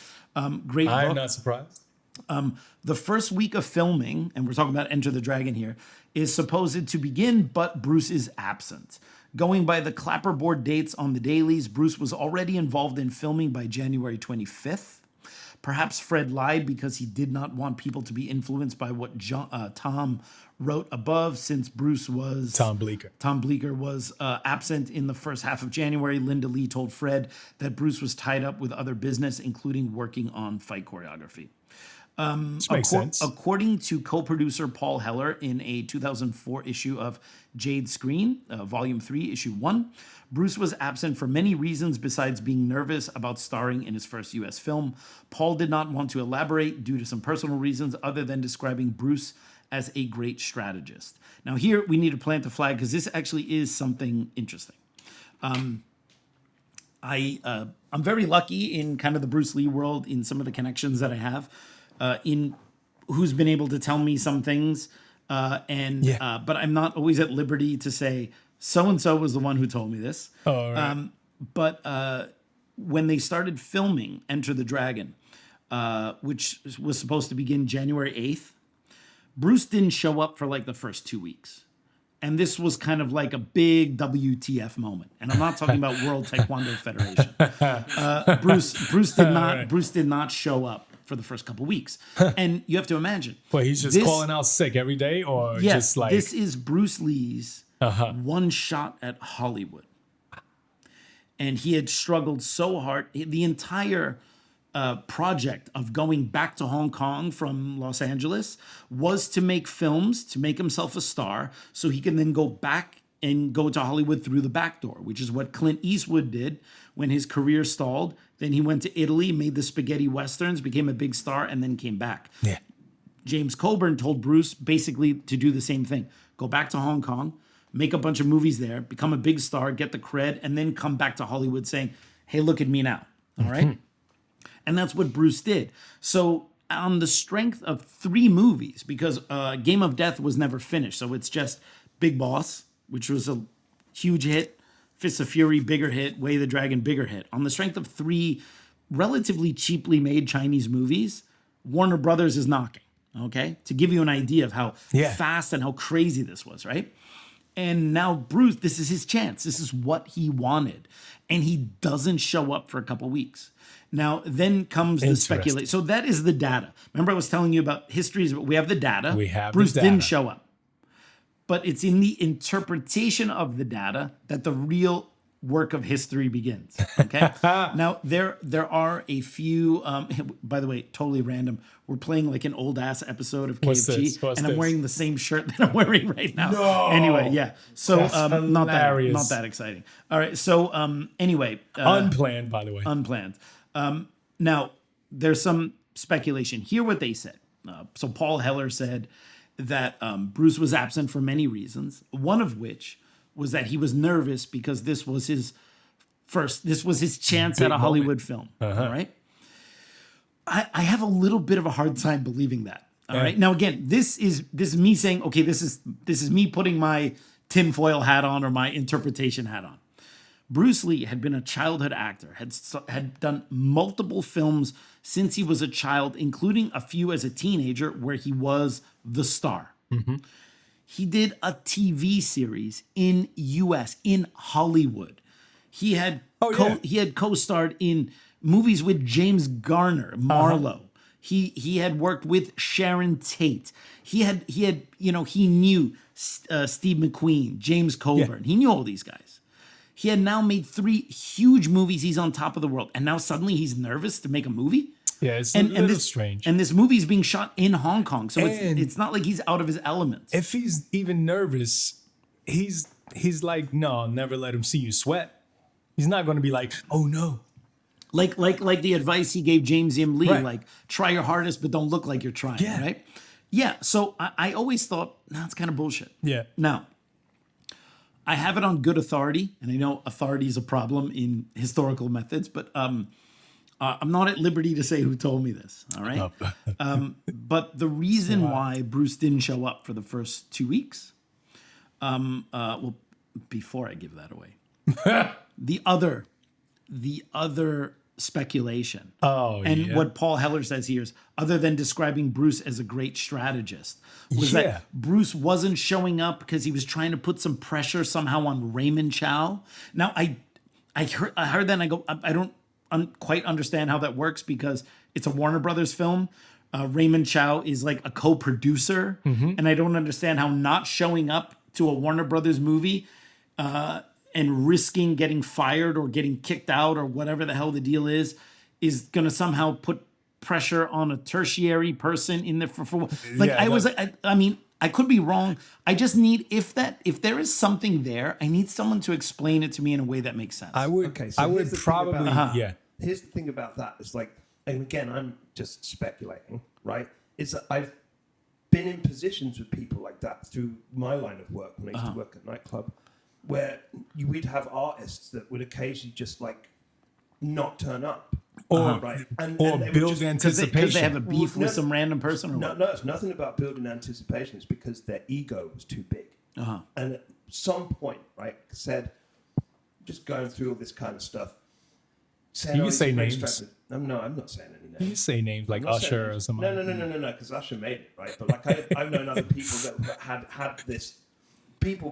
Great book. I'm not surprised. The first week of filming, and we're talking about Enter the Dragon here, is supposed to begin, but Bruce is absent. Going by the clapperboard dates on the dailies, Bruce was already involved in filming by January 25th. Perhaps Fred lied because he did not want people to be influenced by what Tom wrote above, since Bruce was... Tom Bleecker was absent in the first half of January. Linda Lee told Fred that Bruce was tied up with other business, including working on fight choreography. This makes sense. According to co-producer Paul Heller in a 2004 issue of Jade Screen, Volume 3, Issue 1, Bruce was absent for many reasons besides being nervous about starring in his first U.S. film. Paul did not want to elaborate due to some personal reasons other than describing Bruce as a great strategist. Now here we need to plant the flag because this actually is something interesting. I'm very lucky in kind of the Bruce Lee world in some of the connections that I have. In who's been able to tell me some things, but I'm not always at liberty to say so-and-so was the one who told me this. Oh, right. But when they started filming Enter the Dragon, which was supposed to begin January 8th, Bruce didn't show up for like the first 2 weeks. And this was kind of like a big WTF moment. And I'm not talking about World Taekwondo Federation. Bruce did not show up for the first couple weeks. And you have to imagine. Well, he's just calling out sick every day, or just like... This is Bruce Lee's one shot at Hollywood. And he had struggled so hard. The entire project of going back to Hong Kong from Los Angeles was to make films, to make himself a star, so he can then go back and go to Hollywood through the back door, which is what Clint Eastwood did when his career stalled. Then he went to Italy, made the spaghetti westerns, became a big star, and then came back. Yeah. James Coburn told Bruce basically to do the same thing. Go back to Hong Kong, make a bunch of movies there, become a big star, get the cred, and then come back to Hollywood saying, hey, look at me now. All right? And that's what Bruce did. So on the strength of 3 movies, because Game of Death was never finished, so it's just Big Boss, which was a huge hit, Fists of Fury, bigger hit, Way of the Dragon, bigger hit. On the strength of 3 relatively cheaply made Chinese movies, Warner Brothers is knocking, okay? To give you an idea of how fast and how crazy this was, right? And now Bruce, this is his chance. This is what he wanted. And he doesn't show up for a couple weeks. Now, then comes the speculation. So that is the data. Remember I was telling you about histories, but we have the data. Bruce didn't show up. But it's in the interpretation of the data that the real work of history begins. Okay. Now, there are a few, by the way, totally random. We're playing like an old ass episode of KFG, and I'm wearing the same shirt that I'm wearing right now. No! Anyway, yeah. So not that exciting. All right. So anyway. Unplanned, by the way. Unplanned. Now, there's some speculation. Hear what they said. So Paul Heller said that Bruce was absent for many reasons, one of which was that he was nervous because this was his chance at a Hollywood film. All right. I have a little bit of a hard time believing that. All right. Now, again, this is me saying, okay, this is me putting my tinfoil hat on or my interpretation hat on. Bruce Lee had been a childhood actor, had done multiple films since he was a child, including a few as a teenager where he was the star. Mm-hmm. He did a TV series in U.S., in Hollywood. He had co-starred in movies with James Garner, Marlowe. He had worked with Sharon Tate. He knew Steve McQueen, James Coburn. Yeah. He knew all these guys. He had now made 3 huge movies. He's on top of the world. And now suddenly he's nervous to make a movie? Yeah, it's a little strange. And this movie is being shot in Hong Kong. So it's not like he's out of his element. If he's even nervous, he's like, no, never let him see you sweat. He's not going to be like, oh, no. Like the advice he gave James M. Lee, like, try your hardest, but don't look like you're trying, right? Yeah, so I always thought, it's kind of bullshit. Yeah. Now, I have it on good authority, and I know authority is a problem in historical methods, but I'm not at liberty to say who told me this, all right? But the reason why Bruce didn't show up for the first 2 weeks, well, before I give that away, the other speculation, what Paul Heller says here is, other than describing Bruce as a great strategist, was that Bruce wasn't showing up because he was trying to put some pressure somehow on Raymond Chow. Now, I heard that and I go, I don't quite understand how that works because it's a Warner Brothers film. Raymond Chow is like a co-producer, and I don't understand how not showing up to a Warner Brothers movie and risking getting fired or getting kicked out or whatever the hell the deal is going to somehow put pressure on a tertiary person in there for like I mean, I could be wrong. I just need if there is something there, I need someone to explain it to me in a way that makes sense. I would probably Here's the thing about that is like, and again, I'm just speculating, right? Is that I've been in positions with people like that through my line of work when I used to work at nightclub, where we'd have artists that would occasionally just like not turn up. Or build anticipation. Because they have a beef with some random person? Or no, it's nothing about building anticipation. It's because their ego was too big. And at some point, right, said, just going through all this kind of stuff, saying, you can say names. I'm not saying any names. You can say names like Usher or something. No, because Usher made it, right? But like I've known other people that had this,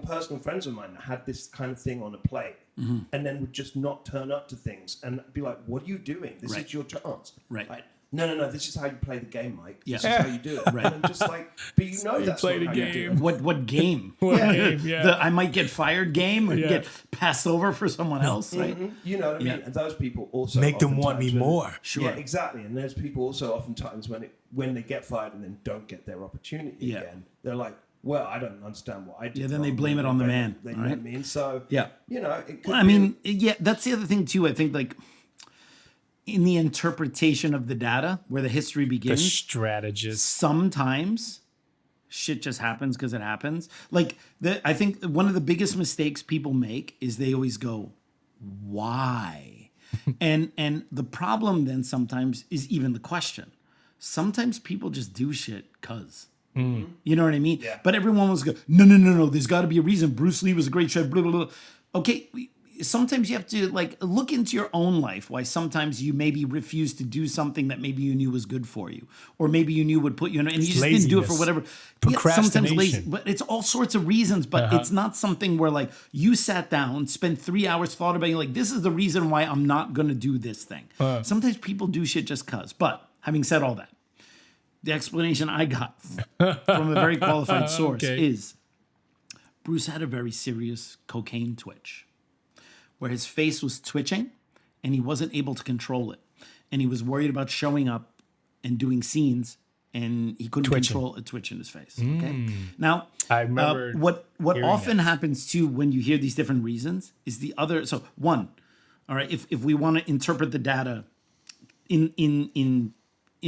personal friends of mine that had this kind of thing on a plate and then would just not turn up to things and be like, what are you doing? This is your chance. Right. No, this is how you play the game, Mike. Yeah. This is how you do it. Right. And I'm just like, but you know that's play not the how you do game. it. What game? Yeah. I might get fired game or get passed over for someone else, right? You know what I mean? And those people also make them want me more. Sure. Yeah, exactly. And there's people also oftentimes when they get fired and then don't get their opportunity again, they're like, well, I don't understand what I did. Yeah, then they blame it on the man. You know what I mean? So, you know, it could that's the other thing too. I think like in the interpretation of the data where the history begins, The strategist. sometimes shit just happens because it happens. Like I think one of the biggest mistakes people make is they always go, why? and the problem then sometimes is even the question. Sometimes people just do shit cause. You know what I mean? Yeah. But everyone was go, no. There's got to be a reason. Bruce Lee was a great chef. Blah, blah, blah. Okay, sometimes you have to like look into your own life. Why sometimes you maybe refuse to do something that maybe you knew was good for you, or maybe you knew would put you in, and you just didn't do it for whatever. Procrastination. Sometimes lazy, but it's all sorts of reasons. But it's not something where like you sat down, spent 3 hours, thought about it, like this is the reason why I'm not gonna do this thing. Sometimes people do shit just cause. But having said all that, the explanation I got from a very qualified source is Bruce had a very serious cocaine twitch where his face was twitching and he wasn't able to control it. And he was worried about showing up and doing scenes and he couldn't control a twitch in his face. Okay. Now, I remember what often happens too when you hear these different reasons is the other. So one, all right, if we want to interpret the data in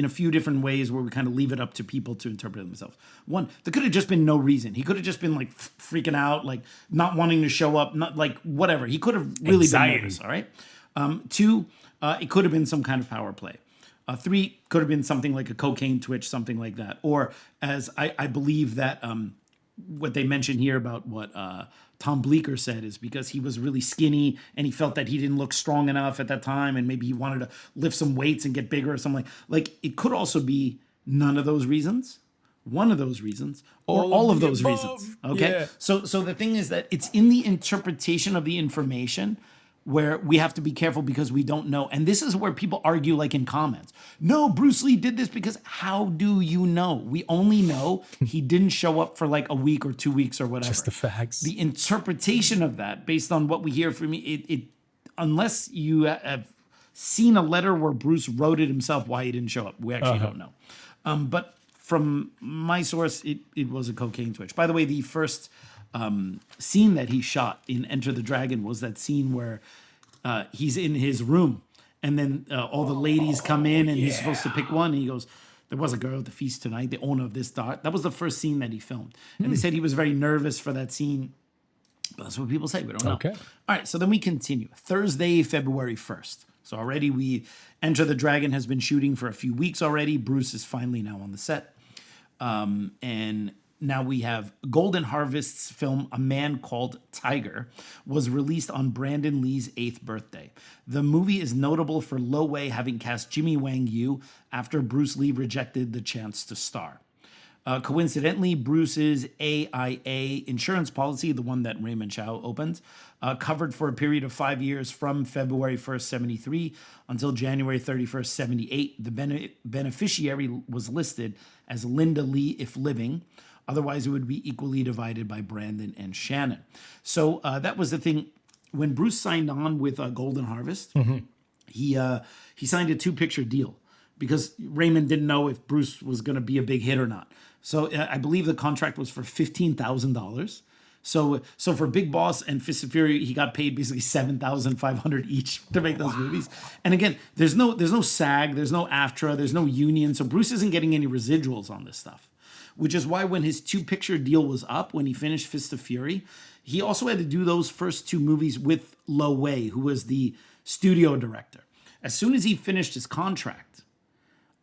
a few different ways where we kind of leave it up to people to interpret it themselves. One, there could have just been no reason. He could have just been like freaking out, like not wanting to show up, not like whatever. He could have really been nervous, all right? Two, it could have been some kind of power play. Three, could have been something like a cocaine twitch, something like that. Or as I believe that what they mentioned here about what Tom Bleecker said is because he was really skinny and he felt that he didn't look strong enough at that time and maybe he wanted to lift some weights and get bigger or something like it could also be none of those reasons, one of those reasons, or all of those reasons. Okay. Yeah. So the thing is that it's in the interpretation of the information where we have to be careful because we don't know. And this is where people argue like in comments. No, Bruce Lee did this because how do you know? We only know he didn't show up for like a week or 2 weeks or whatever. Just the facts. The interpretation of that based on what we hear from me, it unless you have seen a letter where Bruce wrote it himself why he didn't show up, we actually don't know. But from my source, it was a cocaine twitch. By the way, the first scene that he shot in Enter the Dragon was that scene where he's in his room and then all the ladies come in and he's supposed to pick one. And he goes, there was a girl at the feast tonight, the owner of this dart. That was the first scene that he filmed. And they said he was very nervous for that scene But that's what people say. We don't know. Okay. All right. So then we continue. Thursday, February 1st. So already we Enter the Dragon has been shooting for a few weeks already. Bruce is finally now on the set. And now we have Golden Harvest's film A Man Called Tiger was released on Brandon Lee's 8th birthday. The movie is notable for Lo Wei having cast Jimmy Wang Yu after Bruce Lee rejected the chance to star. Coincidentally, Bruce's AIA insurance policy, the one that Raymond Chow opened, covered for a period of 5 years from February 1st, 73 until January 31st, 78. The beneficiary was listed as Linda Lee if living. Otherwise, it would be equally divided by Brandon and Shannon. So that was the thing. When Bruce signed on with Golden Harvest, he signed a 2-picture deal because Raymond didn't know if Bruce was going to be a big hit or not. So I believe the contract was for $15,000. So for Big Boss and Fist of Fury, he got paid basically $7,500 each to make those movies. And again, there's no SAG, there's no AFTRA, there's no union. So Bruce isn't getting any residuals on this stuff, which is why when his 2-picture deal was up, when he finished Fist of Fury, he also had to do those first 2 movies with Lo Wei, who was the studio director. As soon as he finished his contract,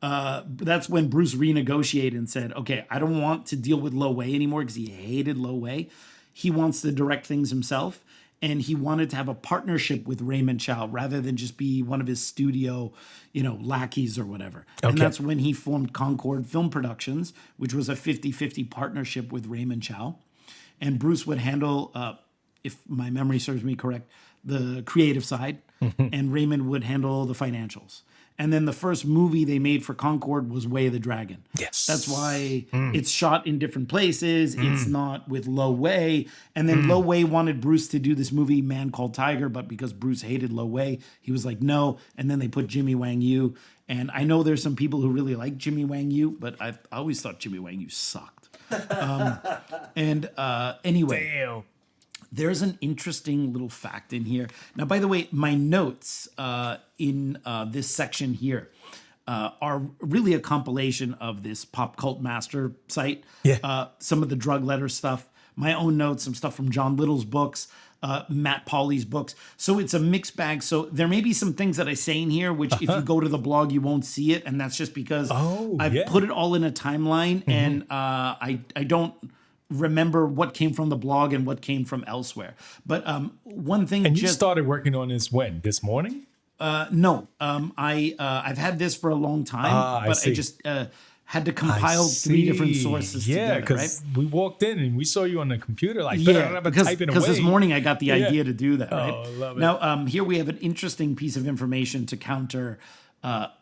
that's when Bruce renegotiated and said, okay, I don't want to deal with Lo Wei anymore because he hated Lo Wei. He wants to direct things himself. And he wanted to have a partnership with Raymond Chow rather than just be one of his studio, lackeys or whatever. Okay. And that's when he formed Concord Film Productions, which was a 50-50 partnership with Raymond Chow. And Bruce would handle, if my memory serves me correct, the creative side, and Raymond would handle the financials. And then the first movie they made for Concord was Way of the Dragon. Yes. That's why it's shot in different places. It's not with Lo Wei. And then Lo Wei wanted Bruce to do this movie, Man Called Tiger, but because Bruce hated Lo Wei, he was like, no. And then they put Jimmy Wang Yu. And I know there's some people who really like Jimmy Wang Yu, but I always thought Jimmy Wang Yu sucked. Anyway. Damn. There's an interesting little fact in here. Now, by the way, my notes in this section here are really a compilation of this Pop Cult Master site. Yeah. Some of the drug letter stuff, my own notes, some stuff from John Little's books, Matt Pauly's books. So it's a mixed bag. So there may be some things that I say in here, which if you go to the blog, you won't see it. And that's just because I put it all in a timeline and I don't remember what came from the blog and what came from elsewhere. But one thing, and you started working on this when? This morning? No, I've had this for a long time, but I just had to compile 3 different sources. Yeah, because we walked in and we saw you on the computer, like typing away. Because this morning I got the idea to do that. Right? Oh, love it. Now here we have an interesting piece of information to counter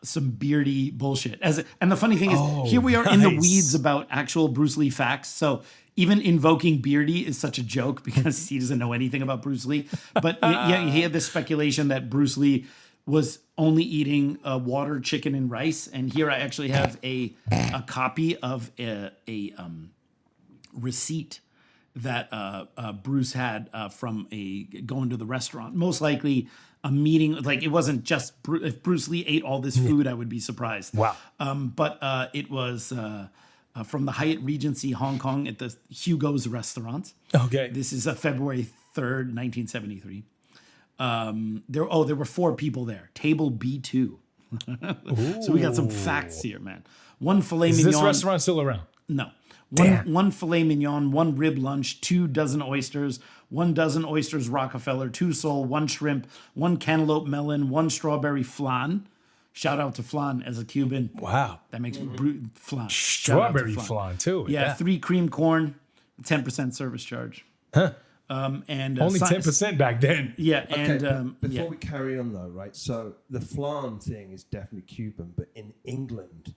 some beardy bullshit. And the funny thing is, here we are in the weeds about actual Bruce Lee facts. So even invoking Beardy is such a joke because he doesn't know anything about Bruce Lee. But he had this speculation that Bruce Lee was only eating water, chicken, and rice. And here I actually have a copy of a receipt that Bruce had from going to the restaurant. Most likely a meeting, like it wasn't just if Bruce Lee ate all this food, I would be surprised. Wow. But it was from the Hyatt Regency Hong Kong at the Hugo's restaurant. Okay. This is February 3rd, 1973. There were 4 people there. Table B2. So we got some facts here, man. One filet mignon. Is this restaurant still around? No. One filet mignon, 1 rib lunch, 2 dozen oysters, 1 dozen oysters Rockefeller, 2 sole, 1 shrimp, 1 cantaloupe melon, 1 strawberry flan. Shout out to flan as a Cuban. Wow. That makes flan. Strawberry flan too. Yeah, 3 cream corn, 10% service charge. Huh. And only 10% back then. Yeah, Okay, and before we carry on though, right? So the flan thing is definitely Cuban, but in England,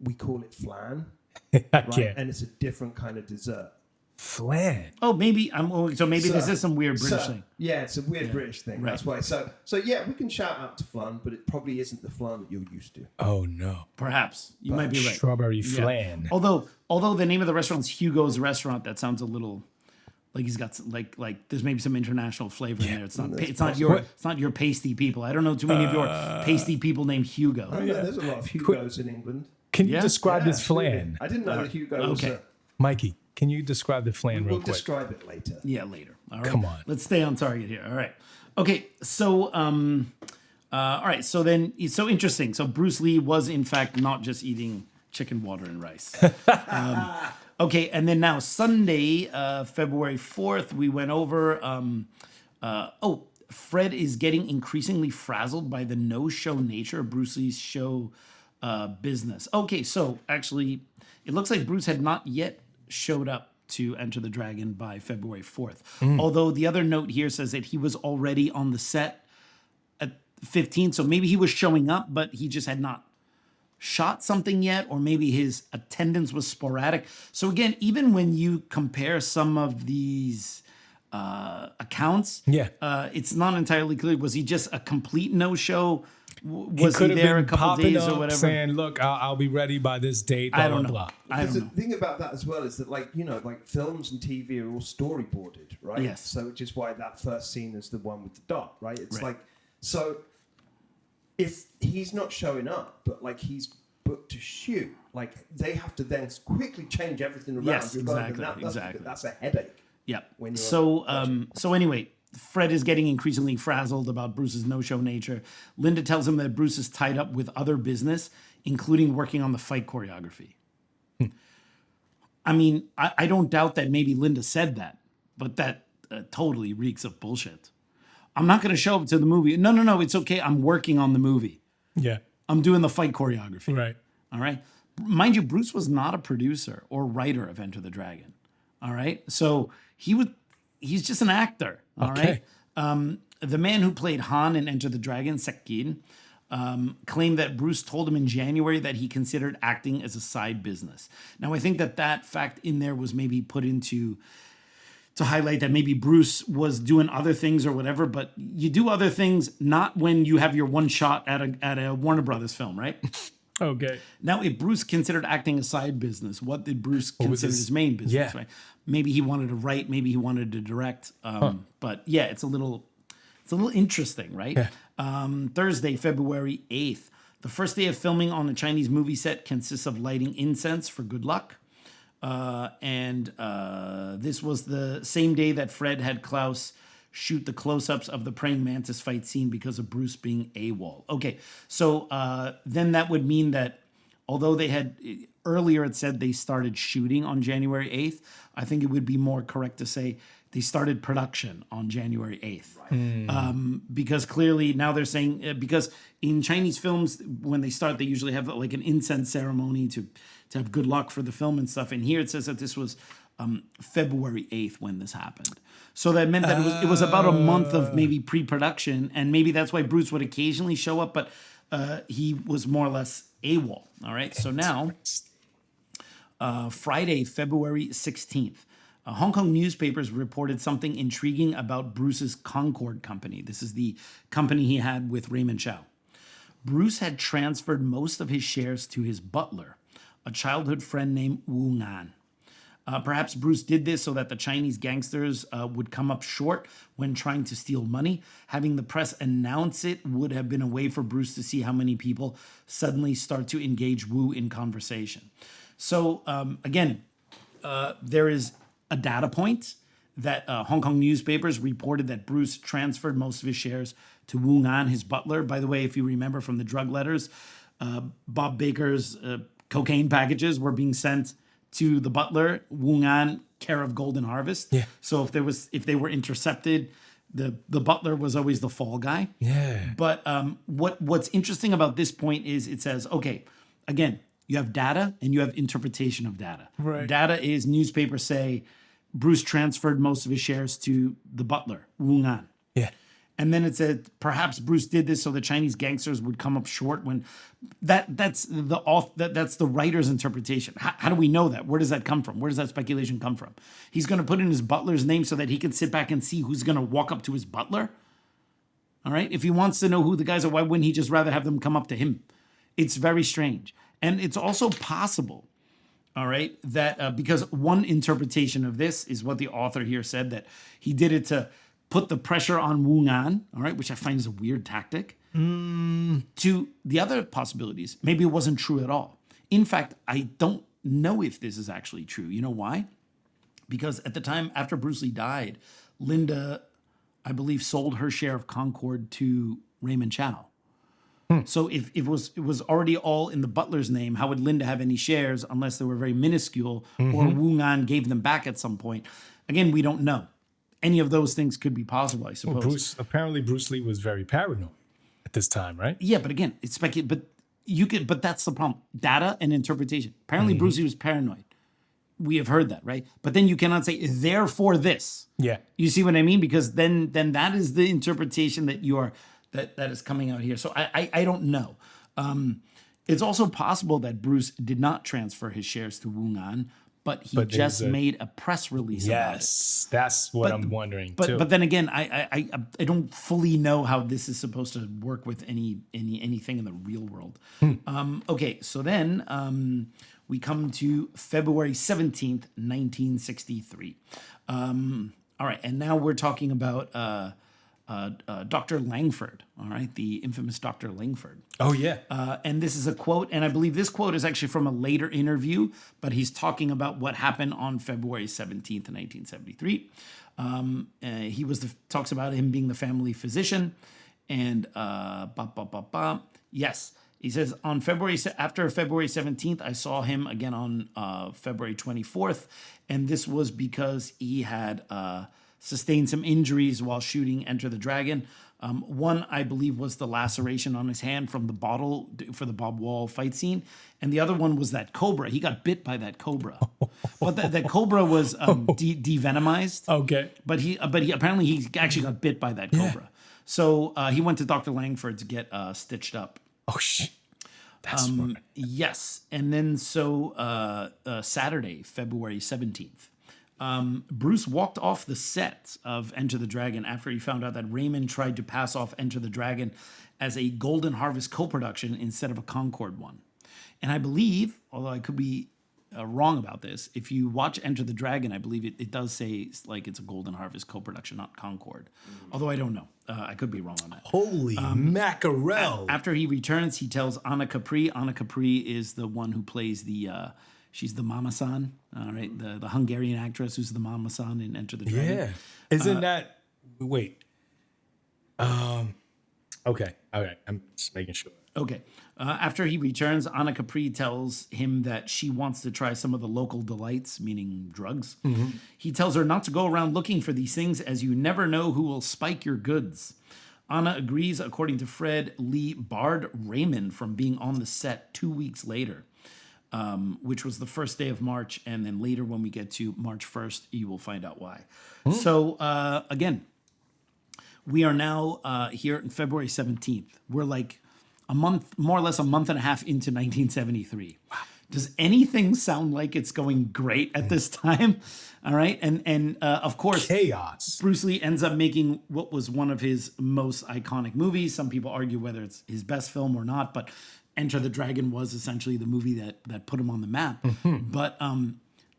we call it flan, right? And it's a different kind of dessert. Flan. Oh, maybe this is some weird British thing. Yeah, it's a weird British thing. Right. That's why. So yeah, we can shout out to flan, but it probably isn't the flan that you're used to. Oh no. Perhaps you might be right. Strawberry flan. Although the name of the restaurant's Hugo's Restaurant, that sounds a little like he's got some, like there's maybe some international flavor in there. It's not your pasty people. I don't know too many of your pasty people named Hugo. I know there's a lot of Hugos in England. Can you describe this flan? Absolutely. I didn't know that Hugo was okay. Mikey, can you describe the flan real We'll quick? describe it later. Yeah, later. All right. Come on. Let's stay on target here. All right. Okay. So, all right. So then, it's so interesting. So Bruce Lee was in fact not just eating chicken, water, and rice. Okay. And then now Sunday, February 4th, we went over. Fred is getting increasingly frazzled by the no-show nature of Bruce Lee's show business. Okay. So actually, it looks like Bruce had not yet showed up to Enter the Dragon by February 4th. Although the other note here says that he was already on the set at 15th. So maybe he was showing up, but he just had not shot something yet, or maybe his attendance was sporadic. So again, even when you compare some of these accounts, it's not entirely clear. Was he just a complete no-show? Was he there a couple days or whatever? Saying, "Look, I'll be ready by this date." Blah, I don't know. blah, blah. Because the thing about that as well is that, like, you know, like films and TV are all storyboarded, right? Yes. So which is why that first scene is the one with the dot, right? It's Right. like, so if he's not showing up, but like he's booked to shoot, like they have to then quickly change everything around. Yes, regarding exactly, that. exactly. That's a headache. Yeah. When you're So anyway, Fred is getting increasingly frazzled about Bruce's no-show nature. Linda tells him that Bruce is tied up with other business, including working on the fight choreography. I mean, I don't doubt that maybe Linda said that, but that totally reeks of bullshit. I'm not going to show up to the movie. No, it's okay. I'm working on the movie. Yeah. I'm doing the fight choreography. Right. All right. Mind you, Bruce was not a producer or writer of Enter the Dragon. All right. So he's just an actor. All right. The man who played Han in Enter the Dragon, Sekkin, claimed that Bruce told him in January that he considered acting as a side business. Now, I think that fact in there was maybe put into to highlight that maybe Bruce was doing other things or whatever, but you do other things not when you have your one shot at a Warner Brothers film, right? Okay. Now, if Bruce considered acting a side business, what did Bruce consider his main business? Yeah. Right? Maybe he wanted to write, maybe he wanted to direct. But yeah, it's a little interesting, right? Yeah. Thursday, February 8th. The first day of filming on a Chinese movie set consists of lighting incense for good luck. And this was the same day that Fred had Klaus shoot the close-ups of the praying mantis fight scene because of Bruce being AWOL. Okay, so then that would mean that although they had earlier it said they started shooting on January 8th, I think it would be more correct to say they started production on January 8th. Right. Because clearly now they're saying, because in Chinese films, when they start, they usually have like an incense ceremony to have good luck for the film and stuff. And here it says that this was February 8th when this happened. So that meant that it was about a month of maybe pre-production, and maybe that's why Bruce would occasionally show up, but he was more or less AWOL. All right, so now, Friday, February 16th, Hong Kong newspapers reported something intriguing about Bruce's Concord company. This is the company he had with Raymond Chow. Bruce had transferred most of his shares to his butler, a childhood friend named Wu Ngan. Perhaps Bruce did this so that the Chinese gangsters would come up short when trying to steal money. Having the press announce it would have been a way for Bruce to see how many people suddenly start to engage Wu in conversation. So again, there is a data point that Hong Kong newspapers reported that Bruce transferred most of his shares to Wu Ngan, his butler. By the way, if you remember from the drug letters, Bob Baker's cocaine packages were being sent to the butler, Wu Ngan, care of Golden Harvest. Yeah. So if they were intercepted, the butler was always the fall guy. Yeah. But what's interesting about this point is it says, okay, again, you have data and you have interpretation of data. Right. Data is newspapers say Bruce transferred most of his shares to the butler, Wu Ngan. Yeah. And then it said perhaps Bruce did this so the Chinese gangsters would come up short. When that's the writer's interpretation. How do we know that? Where does that come from? Where does that speculation come from? He's going to put in his butler's name so that he can sit back and see who's going to walk up to his butler. All right. If he wants to know who the guys are, why wouldn't he just rather have them come up to him? It's very strange, and it's also possible. All right, that because one interpretation of this is what the author here said, that he did it to put the pressure on Wu Ngan, all right, which I find is a weird tactic. To the other possibilities, maybe it wasn't true at all. In fact, I don't know if this is actually true. You know why? Because at the time after Bruce Lee died, Linda, I believe, sold her share of Concord to Raymond Chow. So if it was already all in the butler's name, how would Linda have any shares unless they were very minuscule or Wu Ngan gave them back at some point? Again, we don't know. Any of those things could be possible, I suppose. Apparently Bruce Lee was very paranoid at this time, right? Yeah, but again, it's speculative. But that's the problem. Data and interpretation. Apparently Bruce Lee was paranoid. We have heard that, right? But then you cannot say, therefore this. Yeah. You see what I mean? Because then that is the interpretation that you are that is coming out here. So I don't know. It's also possible that Bruce did not transfer his shares to Wu Ngan, but he just made a press release about it. Yes, that's what I'm wondering too. But then again, I don't fully know how this is supposed to work with anything in the real world. Okay, so then we come to February 17th, 1963. All right, and now we're talking about Dr. Langford, all right, the infamous Dr. Langford. Oh, yeah. And this is a quote, and I believe this quote is actually from a later interview, but he's talking about what happened on February 17th, 1973. He talks about him being the family physician, and yes, he says after February 17th, I saw him again on February 24th, and this was because he had sustained some injuries while shooting Enter the Dragon. One, I believe, was the laceration on his hand from the bottle for the Bob Wall fight scene. And the other one was that cobra. He got bit by that cobra. But that cobra was de-venomized. Okay. But he apparently he actually got bit by that cobra. So he went to Dr. Langford to get stitched up. Oh, that's smart. Yes. And then Saturday, February 17th. Bruce walked off the set of Enter the Dragon after he found out that Raymond tried to pass off Enter the Dragon as a Golden Harvest co-production instead of a Concord one. And I believe, although I could be wrong about this, if you watch Enter the Dragon, I believe it does say like it's a Golden Harvest co-production, not Concord. Although I don't know. I could be wrong on that. Holy mackerel. After he returns, he tells Anna Capri. Anna Capri is the one who plays she's the Mama-san, all right, the Hungarian actress who's the Mama-san in Enter the Dragon. Yeah. Isn't that... Wait. Okay. All right. I'm just making sure. Okay. After he returns, Anna Capri tells him that she wants to try some of the local delights, meaning drugs. He tells her not to go around looking for these things as you never know who will spike your goods. Anna agrees. According to Fred, Lee barred Raymond from being on the set 2 weeks later. Which was the first day of March. And then later when we get to March 1st, you will find out why. So, again, we are now here on February 17th. We're like more or less a month and a half into 1973. Wow. Does anything sound like it's going great at this time? All right. And of course, chaos. Bruce Lee ends up making what was one of his most iconic movies. Some people argue whether it's his best film or not, but Enter the Dragon was essentially the movie that put him on the map. But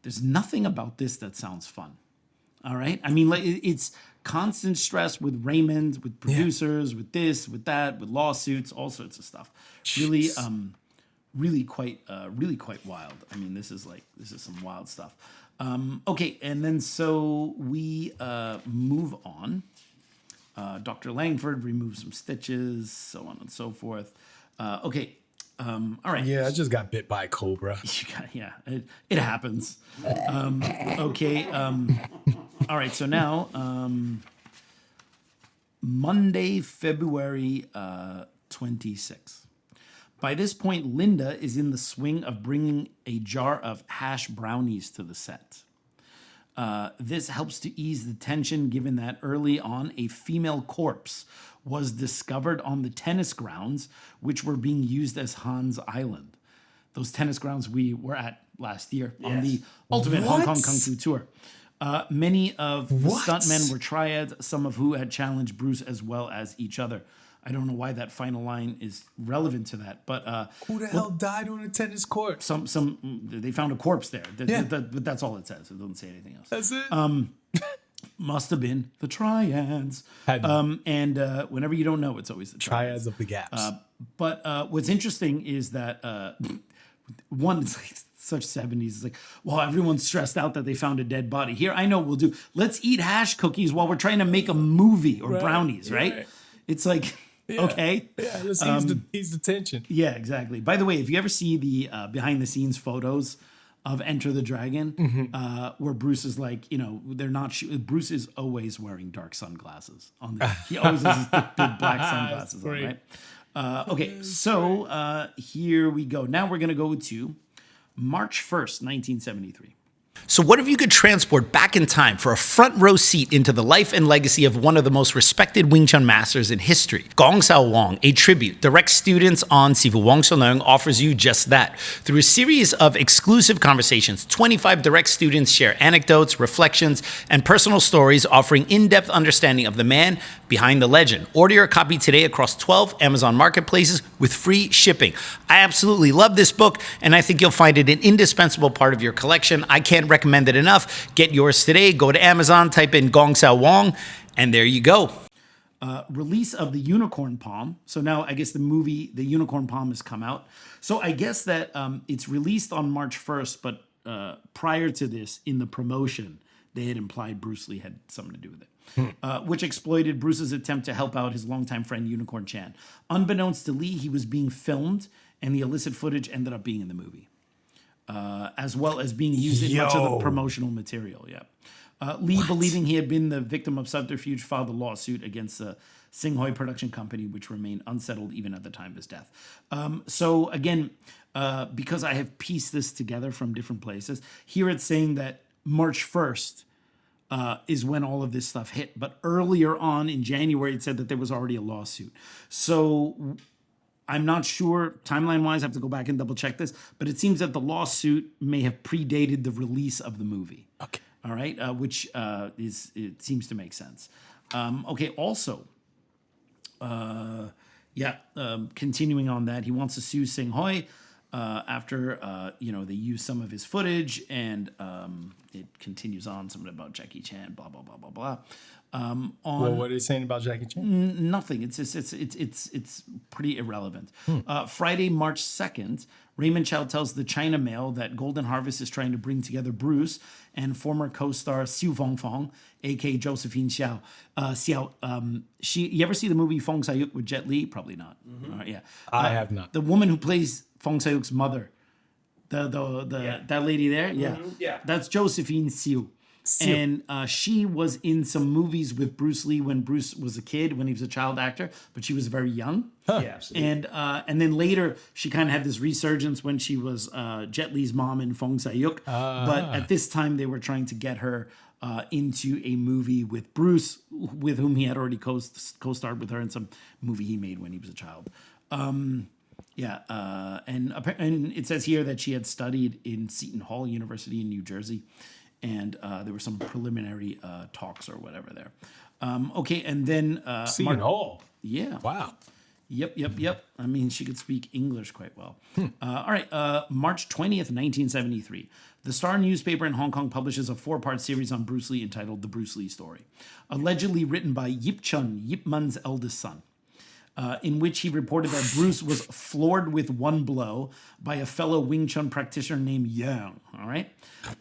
there's nothing about this that sounds fun. All right? I mean, like it's constant stress with Raymond, with producers, with this, with that, with lawsuits, all sorts of stuff. Really, really quite wild. I mean, this is some wild stuff. Okay, and then so we move on. Dr. Langford removes some stitches, so on and so forth. Okay. All right. Yeah, I just got bit by a cobra. It happens. Okay. All right. So now, Monday, February 26th. By this point, Linda is in the swing of bringing a jar of hash brownies to the set. This helps to ease the tension given that early on a female corpse was discovered on the tennis grounds, which were being used as Hans Island. Those tennis grounds we were at last year on the Ultimate Hong Kong Kung Fu Tour. Many of the stuntmen were triads, some of who had challenged Bruce as well as each other. I don't know why that final line is relevant to that, but who the hell died on a tennis court? Some they found a corpse there. But that's all it says. It doesn't say anything else. That's it. Must have been the triads. And whenever you don't know, it's always the triads of the gaps. But what's interesting is that one, it's such 70s. It's like, well, everyone's stressed out that they found a dead body. Here, I know we'll do. Let's eat hash cookies while we're trying to make a movie or brownies, right? It's like, okay. Yeah, let's ease the tension. Yeah, exactly. By the way, if you ever see the behind the scenes photos of Enter the Dragon, where Bruce is like, they're not. Bruce is always wearing dark sunglasses on. He always has his big black sunglasses on, right? Okay, so here we go. Now we're gonna go to March 1st, 1973. So what if you could transport back in time for a front row seat into the life and legacy of one of the most respected Wing Chun masters in history? Gong Sao Wong, a tribute direct students on Sifu Wong Sau Leung, offers you just that. Through a series of exclusive conversations, 25 direct students share anecdotes, reflections, and personal stories offering in-depth understanding of the man behind the legend. Order your copy today across 12 Amazon marketplaces with free shipping. I absolutely love this book, and I think you'll find it an indispensable part of your collection. I can't recommend it enough. Get yours today. Go to Amazon, type in Gong Sao Wong, and there you go. Release of the Unicorn Palm. So now I guess the movie, The Unicorn Palm, has come out. So I guess that it's released on March 1st, but prior to this, in the promotion, they had implied Bruce Lee had something to do with it. Which exploited Bruce's attempt to help out his longtime friend Unicorn Chan. Unbeknownst to Lee, he was being filmed, and the illicit footage ended up being in the movie. As well as being used in much of the promotional material. Yeah, Lee, believing he had been the victim of subterfuge, filed a lawsuit against the Singhoi production company, which remained unsettled even at the time of his death. So again, because I have pieced this together from different places, here it's saying that March 1st is when all of this stuff hit. But earlier on in January, it said that there was already a lawsuit. So I'm not sure, timeline-wise, I have to go back and double-check this, but it seems that the lawsuit may have predated the release of the movie. Okay. All right, which it seems to make sense. Okay, also, continuing on that, he wants to sue Singhoi after, they use some of his footage, and it continues on, something about Jackie Chan, blah, blah, blah, blah, blah. Well, what are they saying about Jackie Chan? Nothing. It's pretty irrelevant. Friday, March 2nd, Raymond Chow tells the China Mail that Golden Harvest is trying to bring together Bruce and former co-star Xiu Fongfong, aka Josephine Xiao. You ever see the movie Fong Sayuk with Jet Li? Probably not. Yeah, I have not. The woman who plays Fong Sayuk's mother, that lady there, yeah, that's Josephine Xiu. And she was in some movies with Bruce Lee when Bruce was a kid, when he was a child actor, but she was very young. Yeah, absolutely. And then later she kind of had this resurgence when she was Jet Li's mom in Fong Sayuk. But at this time they were trying to get her into a movie with Bruce, with whom he had already co-starred with her in some movie he made when he was a child. And it says here that she had studied in Seton Hall University in New Jersey. And there were some preliminary talks or whatever there. Okay, and then Seton Hall. Yeah. Wow. Yep. I mean, she could speak English quite well. All right, March 20th, 1973. The Star newspaper in Hong Kong publishes a 4-part series on Bruce Lee entitled The Bruce Lee Story, allegedly written by Yip Chun, Yip Man's eldest son. In which he reported that Bruce was floored with one blow by a fellow Wing Chun practitioner named Yang. All right.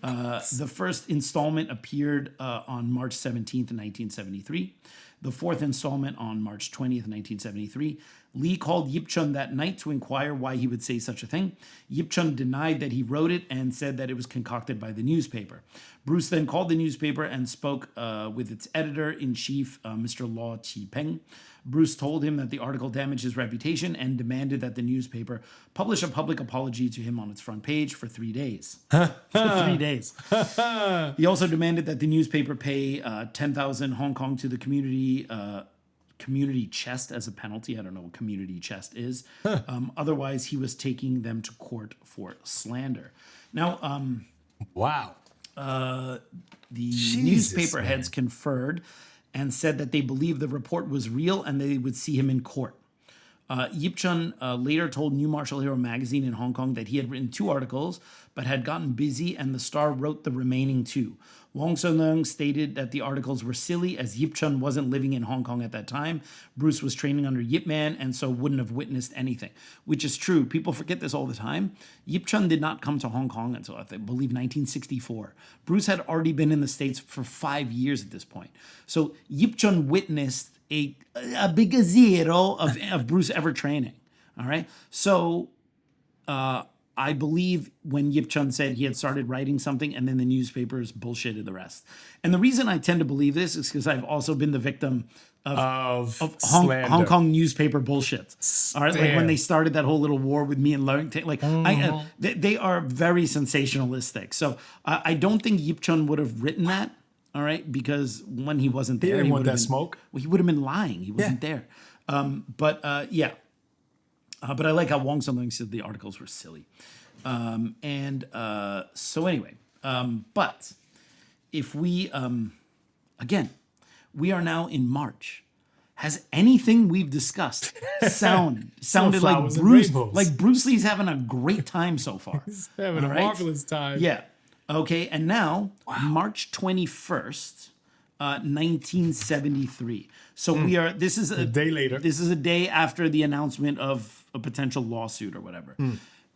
The first installment appeared on March 17th, 1973. The fourth installment on March 20th, 1973. Lee called Yip Chun that night to inquire why he would say such a thing. Yip Chun denied that he wrote it and said that it was concocted by the newspaper. Bruce then called the newspaper and spoke with its editor-in-chief, Mr. Law Chi Peng. Bruce told him that the article damaged his reputation and demanded that the newspaper publish a public apology to him on its front page for 3 days. For 3 days. He also demanded that the newspaper pay 10,000 Hong Kong to the community chest as a penalty. I don't know what community chest is. Otherwise, he was taking them to court for slander. Now, wow. The newspaper heads conferred and said that they believed the report was real and they would see him in court. Yip Chun later told New Martial Hero magazine in Hong Kong that he had written 2 articles, but had gotten busy, and the Star wrote the remaining 2. Wong Sun Leung stated that the articles were silly, as Yip Chun wasn't living in Hong Kong at that time. Bruce was training under Yip Man, and so wouldn't have witnessed anything, which is true. People forget this all the time. Yip Chun did not come to Hong Kong until, I believe, 1964. Bruce had already been in the States for 5 years at this point. So Yip Chun witnessed a big zero of Bruce ever training. All right. So I believe when Yip Chun said he had started writing something and then the newspapers bullshitted the rest. And the reason I tend to believe this is because I've also been the victim of Hong Kong newspaper bullshit. All right, like when they started that whole little war with me and Leung, like they are very sensationalistic. So I don't think Yip Chun would have written that. All right, because when he wasn't there, he would have been, smoke. Well, he would have been lying. He wasn't there. But I like how Wong Sun Leung said the articles were silly. So anyway, but if we, again, we are now in March. Has anything we've discussed sounded like Bruce Lee's having a great time so far? He's having a marvelous time. Yeah. Okay, and now, March 21st, 1973. So this is a day later. This is a day after the announcement of a potential lawsuit or whatever.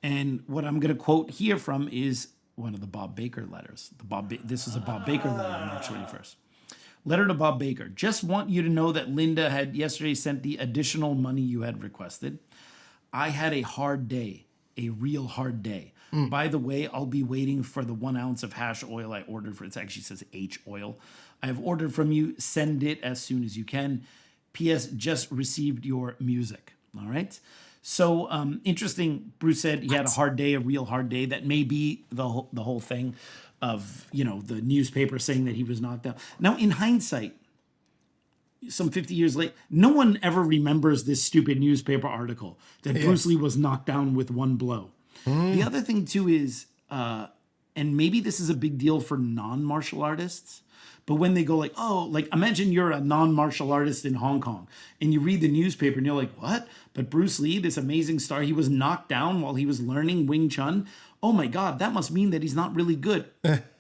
And what I'm going to quote here from is one of the Bob Baker letters. This is a Bob Baker letter on March 21st. Letter to Bob Baker. Just want you to know that Linda had yesterday sent the additional money you had requested. I had a hard day, a real hard day. By the way, I'll be waiting for the 1 ounce of hash oil I ordered for. It actually says H oil. I have ordered from you. Send it as soon as you can. P.S. Just received your music. All right. So interesting. Bruce said he had a hard day, a real hard day. That may be the whole thing of, the newspaper saying that he was knocked out. Now, in hindsight, some 50 years later, no one ever remembers this stupid newspaper article that Bruce Lee was knocked down with one blow. The other thing, too, is, and maybe this is a big deal for non-martial artists, but when they go like, imagine you're a non-martial artist in Hong Kong and you read the newspaper and you're like, what? But Bruce Lee, this amazing star, he was knocked down while he was learning Wing Chun. Oh my God, that must mean that he's not really good.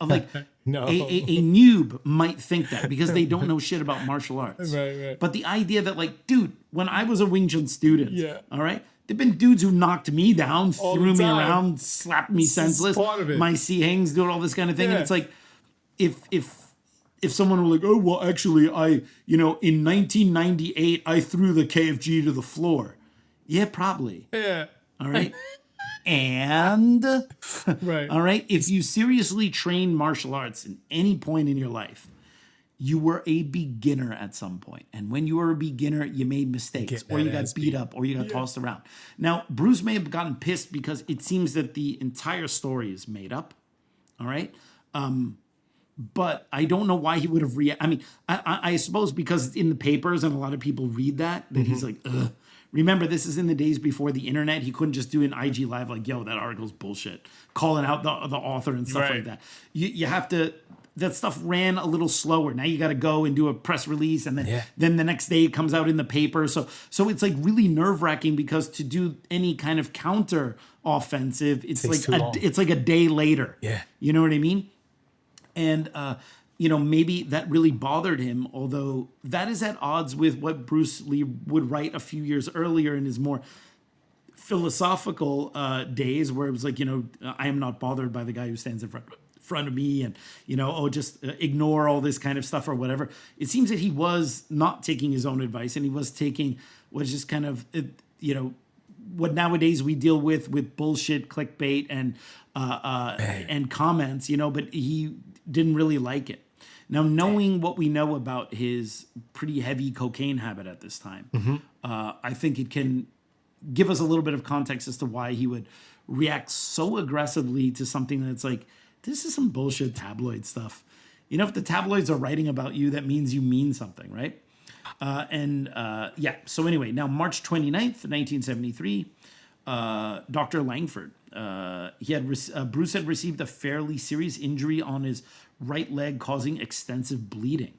Like, no. a noob might think that because they don't know shit about martial arts. Right. But the idea that, like, dude, when I was a Wing Chun student, all right, there've been dudes who knocked me down, threw me around, slapped me senseless. Part of it. My C hangs, doing all this kind of thing. And it's like, if someone were like, oh, well, actually, in 1998, I threw the KFG to the floor. Yeah, probably. Yeah. All right. And, right. All right, if you seriously train martial arts in any point in your life, you were a beginner at some point. And when you were a beginner, you made mistakes or you got beat up or you got tossed around. Now, Bruce may have gotten pissed because it seems that the entire story is made up. All right. But I don't know why he would have I mean, I suppose because it's in the papers and a lot of people read that he's like, ugh. Remember, this is in the days before the internet. He couldn't just do an IG live like, yo, that article's bullshit. Calling out the author and stuff like that. You have to, that stuff ran a little slower. Now you got to go and do a press release. And then the next day it comes out in the paper. So it's like really nerve wracking because to do any kind of counter offensive, it's like a day later. Yeah. You know what I mean? And, maybe that really bothered him, although that is at odds with what Bruce Lee would write a few years earlier in his more philosophical days, where it was like, I am not bothered by the guy who stands in front of me and, just ignore all this kind of stuff or whatever. It seems that he was not taking his own advice and he was taking what's just kind of, what nowadays we deal with bullshit, clickbait and comments, but he didn't really like it. Now, knowing what we know about his pretty heavy cocaine habit at this time, I think it can give us a little bit of context as to why he would react so aggressively to something that's like, this is some bullshit tabloid stuff. If the tabloids are writing about you, that means you mean something, right? So anyway, now March 29th, 1973, Dr. Langford, Bruce had received a fairly serious injury on his right leg, causing extensive bleeding.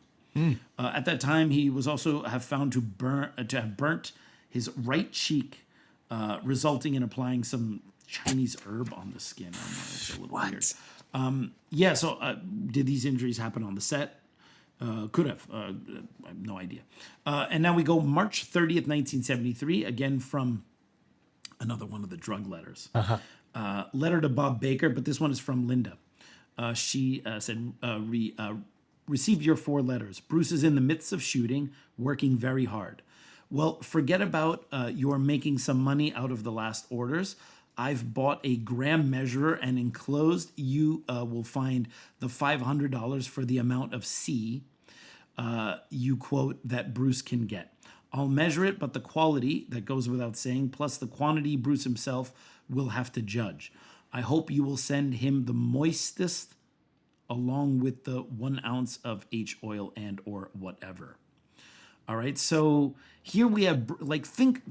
At that time, he was also found to have burnt his right cheek, resulting in applying some Chinese herb on the skin. I don't know, it's a little weird. So did these injuries happen on the set? Could have. I have no idea. And now we go March 30th, 1973, again from another one of the drug letters. Letter to Bob Baker, but this one is from Linda. She said, received your 4 letters. Bruce is in the midst of shooting, working very hard. Well, forget about you're making some money out of the last orders. I've bought a gram measurer, and enclosed you will find the $500 for the amount of C, you quote, that Bruce can get. I'll measure it, but the quality, that goes without saying, plus the quantity Bruce himself will have to judge. I hope you will send him the moistest along with the 1 ounce of H oil and or whatever. All right, so here we have, think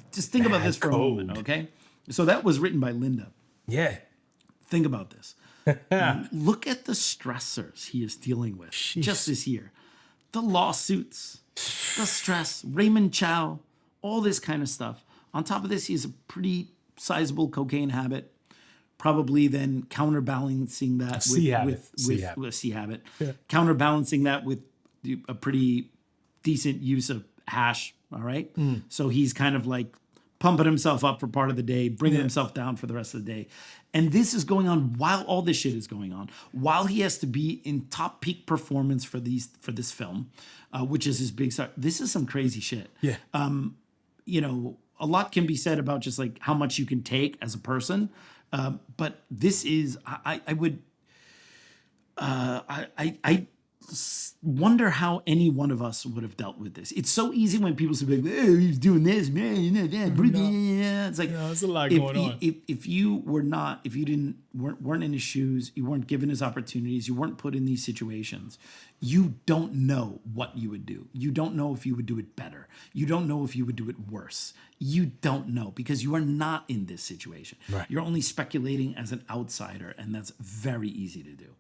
about this for a moment, okay? So that was written by Linda. Yeah. Think about this. Look at the stressors he is dealing with just this year. The lawsuits, the stress, Raymond Chow, all this kind of stuff. On top of this, he has a pretty sizable cocaine habit, probably then counterbalancing that with C habit. Yeah. Counterbalancing that with a pretty decent use of hash, all right? So he's kind of like pumping himself up for part of the day, bringing himself down for the rest of the day. And this is going on while all this shit is going on, while he has to be in top peak performance for this film, which is his big star. This is some crazy shit. Yeah. A lot can be said about just like how much you can take as a person. But this is, I wonder how any one of us would have dealt with this. It's so easy when people say, "Oh, he's doing this, man." It's like there's a lot going on. If you weren't in his shoes, you weren't given his opportunities, you weren't put in these situations, you don't know what you would do. You don't know if you would do it better. You don't know if you would do it worse. You don't know because you are not in this situation. Right. You're only speculating as an outsider, and that's very easy to do.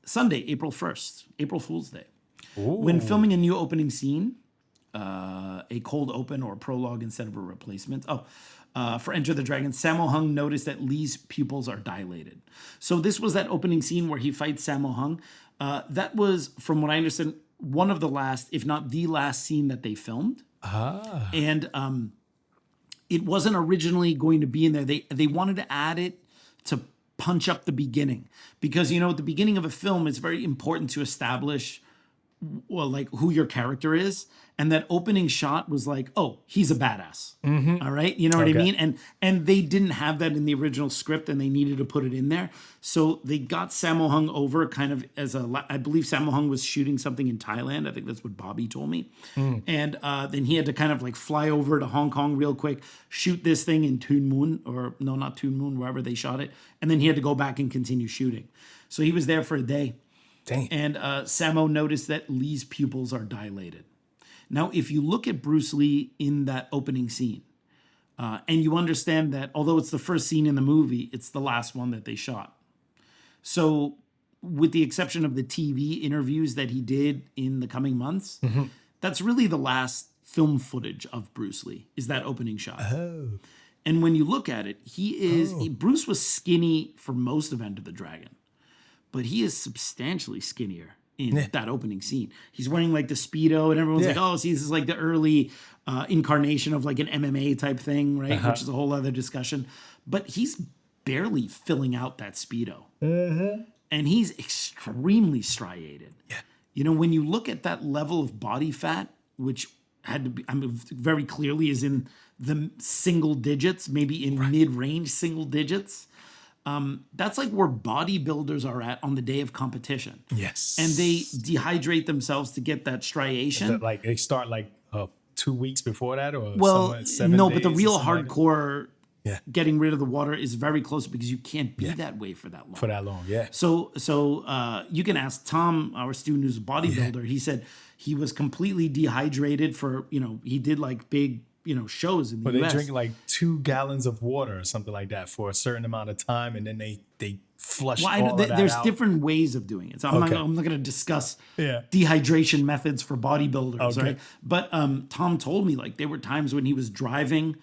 Sunday, April 1st, April Fool's Day. Ooh. When filming a new opening scene, a cold open or prologue instead of a replacement. For Enter the Dragon, Sammo Hung noticed that Lee's pupils are dilated. So this was that opening scene where he fights Sammo Hung. That was, from what I understand, one of the last, if not the last scene that they filmed. And it wasn't originally going to be in there. They wanted to add it to punch up the beginning, because at the beginning of a film, it's very important to establish who your character is, and that opening shot was like, oh, he's a badass. All right, you know what I mean? And they didn't have that in the original script, and they needed to put it in there, so they got Sammo Hung over kind of as I believe Sammo Hung was shooting something in Thailand. I think that's what Bobby told me. And then he had to kind of fly over to Hong Kong real quick, shoot this thing in Tuen Mun, or no, not Tuen Mun, wherever they shot it, and then he had to go back and continue shooting. So he was there for a day. Dang. And Sammo noticed that Lee's pupils are dilated. Now, if you look at Bruce Lee in that opening scene, and you understand that although it's the first scene in the movie, it's the last one that they shot. So with the exception of the TV interviews that he did in the coming months, that's really the last film footage of Bruce Lee, is that opening shot. Oh. And when you look at it, Bruce was skinny for most of Enter the Dragon, but he is substantially skinnier in that opening scene. He's wearing the Speedo, and everyone's like, oh, see, this is the early incarnation of an MMA type thing, right? Which is a whole other discussion. But he's barely filling out that Speedo. And he's extremely striated. Yeah. When you look at that level of body fat, which had to be, very clearly is in the single digits, maybe in mid-range single digits, that's where bodybuilders are at on the day of competition. Yes. And they dehydrate themselves to get that striation. They start 2 weeks before that, or well, 7 days, but the real hardcore getting rid of the water is very close, because you can't be that way for that long. For that long, yeah. So you can ask Tom, our student who's a bodybuilder. He said he was completely dehydrated for, he did big shows in the But they US. drink like 2 gallons of water or something like that for a certain amount of time, and then they flush all of that there's out. different ways of doing it. So I'm not going to discuss dehydration methods for bodybuilders, Okay. right? But Tom told me like there were times when he was driving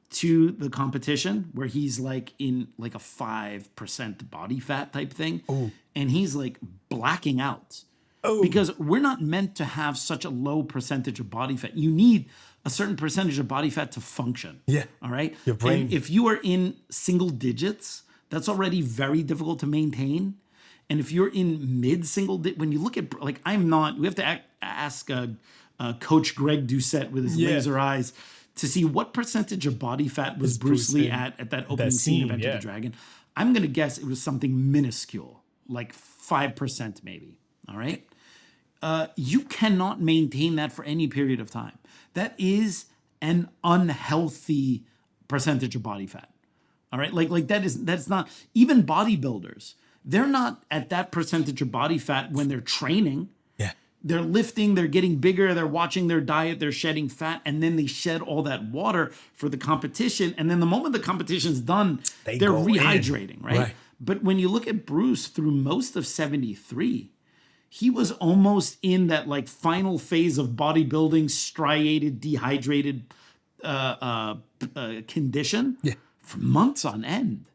to the competition where he's like in like a 5% body fat type thing, and he's like blacking out. Because we're not meant to have such a low percentage of body fat. You need a certain percentage of body fat to function. Yeah. All right. Your brain. And if you are in single digits, that's already very difficult to maintain. And if you're in mid-single, when you look at, like, we have to ask Coach Greg Doucette with his laser eyes to see what percentage of body fat was Bruce Lee at that opening scene of Enter the Dragon. I'm going to guess it was something minuscule, like 5% maybe. All right. You cannot maintain that for any period of time. That is an unhealthy percentage of body fat. All right. Like that's not, even bodybuilders, they're not at that percentage of body fat when they're training. Yeah. They're lifting, they're getting bigger, they're watching their diet, they're shedding fat, and then they shed all that water for the competition. And then the moment the competition's done, they're rehydrating, right? But when you look at Bruce through most of 73, he was almost in that like final phase of bodybuilding, striated, dehydrated condition for months on end.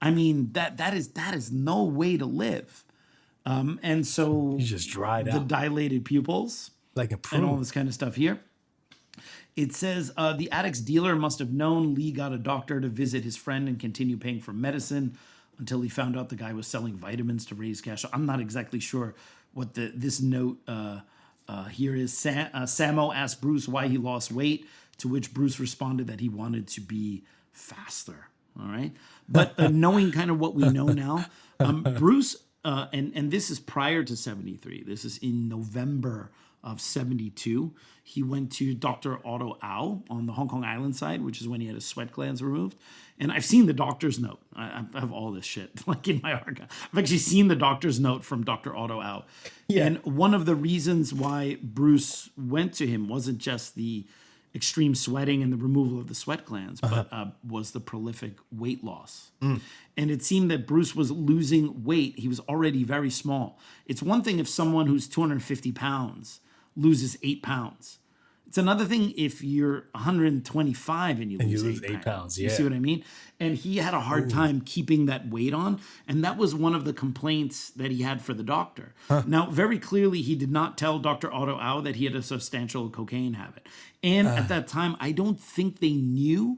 I mean, that is no way to live. And so You just dried the out dilated pupils like a and all prune. this kind of stuff here. It says the addict's dealer must have known Lee got a doctor to visit his friend and continue paying for medicine until he found out the guy was selling vitamins to raise cash. I'm not exactly sure what this note here is. Samo asked Bruce why he lost weight, to which Bruce responded that he wanted to be faster. All right. But knowing kind of what we know now, Bruce, and this is prior to 73. This is in November of 72. He went to Dr. Otto Au on the Hong Kong Island side, which is when he had his sweat glands removed. And I've seen the doctor's note. I have all this shit like in my archive. I've actually seen the doctor's note from Dr. Otto Au. Yeah. And one of the reasons why Bruce went to him wasn't just the extreme sweating and the removal of the sweat glands, but was the prolific weight loss. And it seemed that Bruce was losing weight. He was already very small. It's one thing if someone who's 250 pounds loses 8 pounds. It's another thing if you're 125 and you lose 8 pounds. You see what I mean? And he had a hard time keeping that weight on. And that was one of the complaints that he had for the doctor. Now, very clearly, he did not tell Dr. Otto Au that he had a substantial cocaine habit. And at that time, I don't think they knew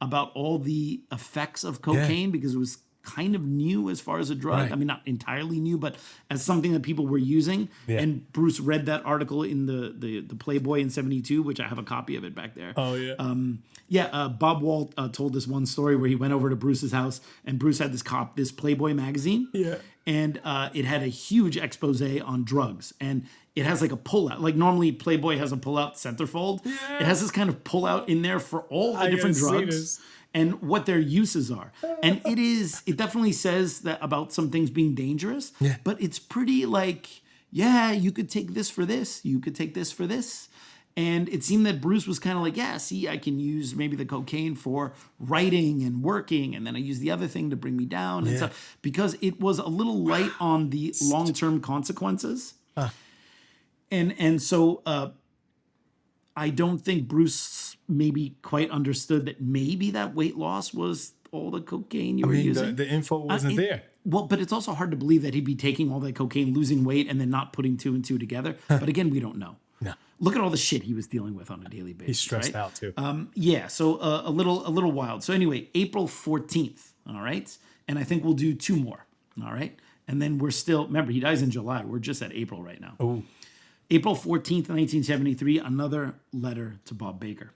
about all the effects of cocaine because it was kind of new as far as a drug. Right. I mean, not entirely new, but as something that people were using. Yeah. And Bruce read that article in the Playboy in 72, which I have a copy of it back there. Oh, yeah. Bob Walt told this one story where he went over to Bruce's house and Bruce had this Playboy magazine. Yeah. And it had a huge expose on drugs. And it has like a pullout. Like normally Playboy has a pullout centerfold. Yeah. It has this kind of pullout in there for all the I different gotta see drugs this. and what their uses are. And it definitely says that about some things being dangerous. Yeah. But it's pretty like, yeah, you could take this for this. You could take this for this. And it seemed that Bruce was kind of like, yeah, see, I can use maybe the cocaine for writing and working. And then I use the other thing to bring me down and stuff. Because it was a little light on the long-term consequences. And so I don't think Bruce maybe quite understood that maybe that weight loss was all the cocaine you were using. The info wasn't there. Well, but it's also hard to believe that he'd be taking all that cocaine, losing weight, and then not putting 2 and 2 together. But again, we don't know. No. Look at all the shit he was dealing with on a daily basis. He's stressed right? out too. So a little wild. So anyway, April 14th, all right? And I think we'll do 2 more, all right? And then we're still, remember, he dies in July. We're just at April right now. Oh. April 14th, 1973, another letter to Bob Baker.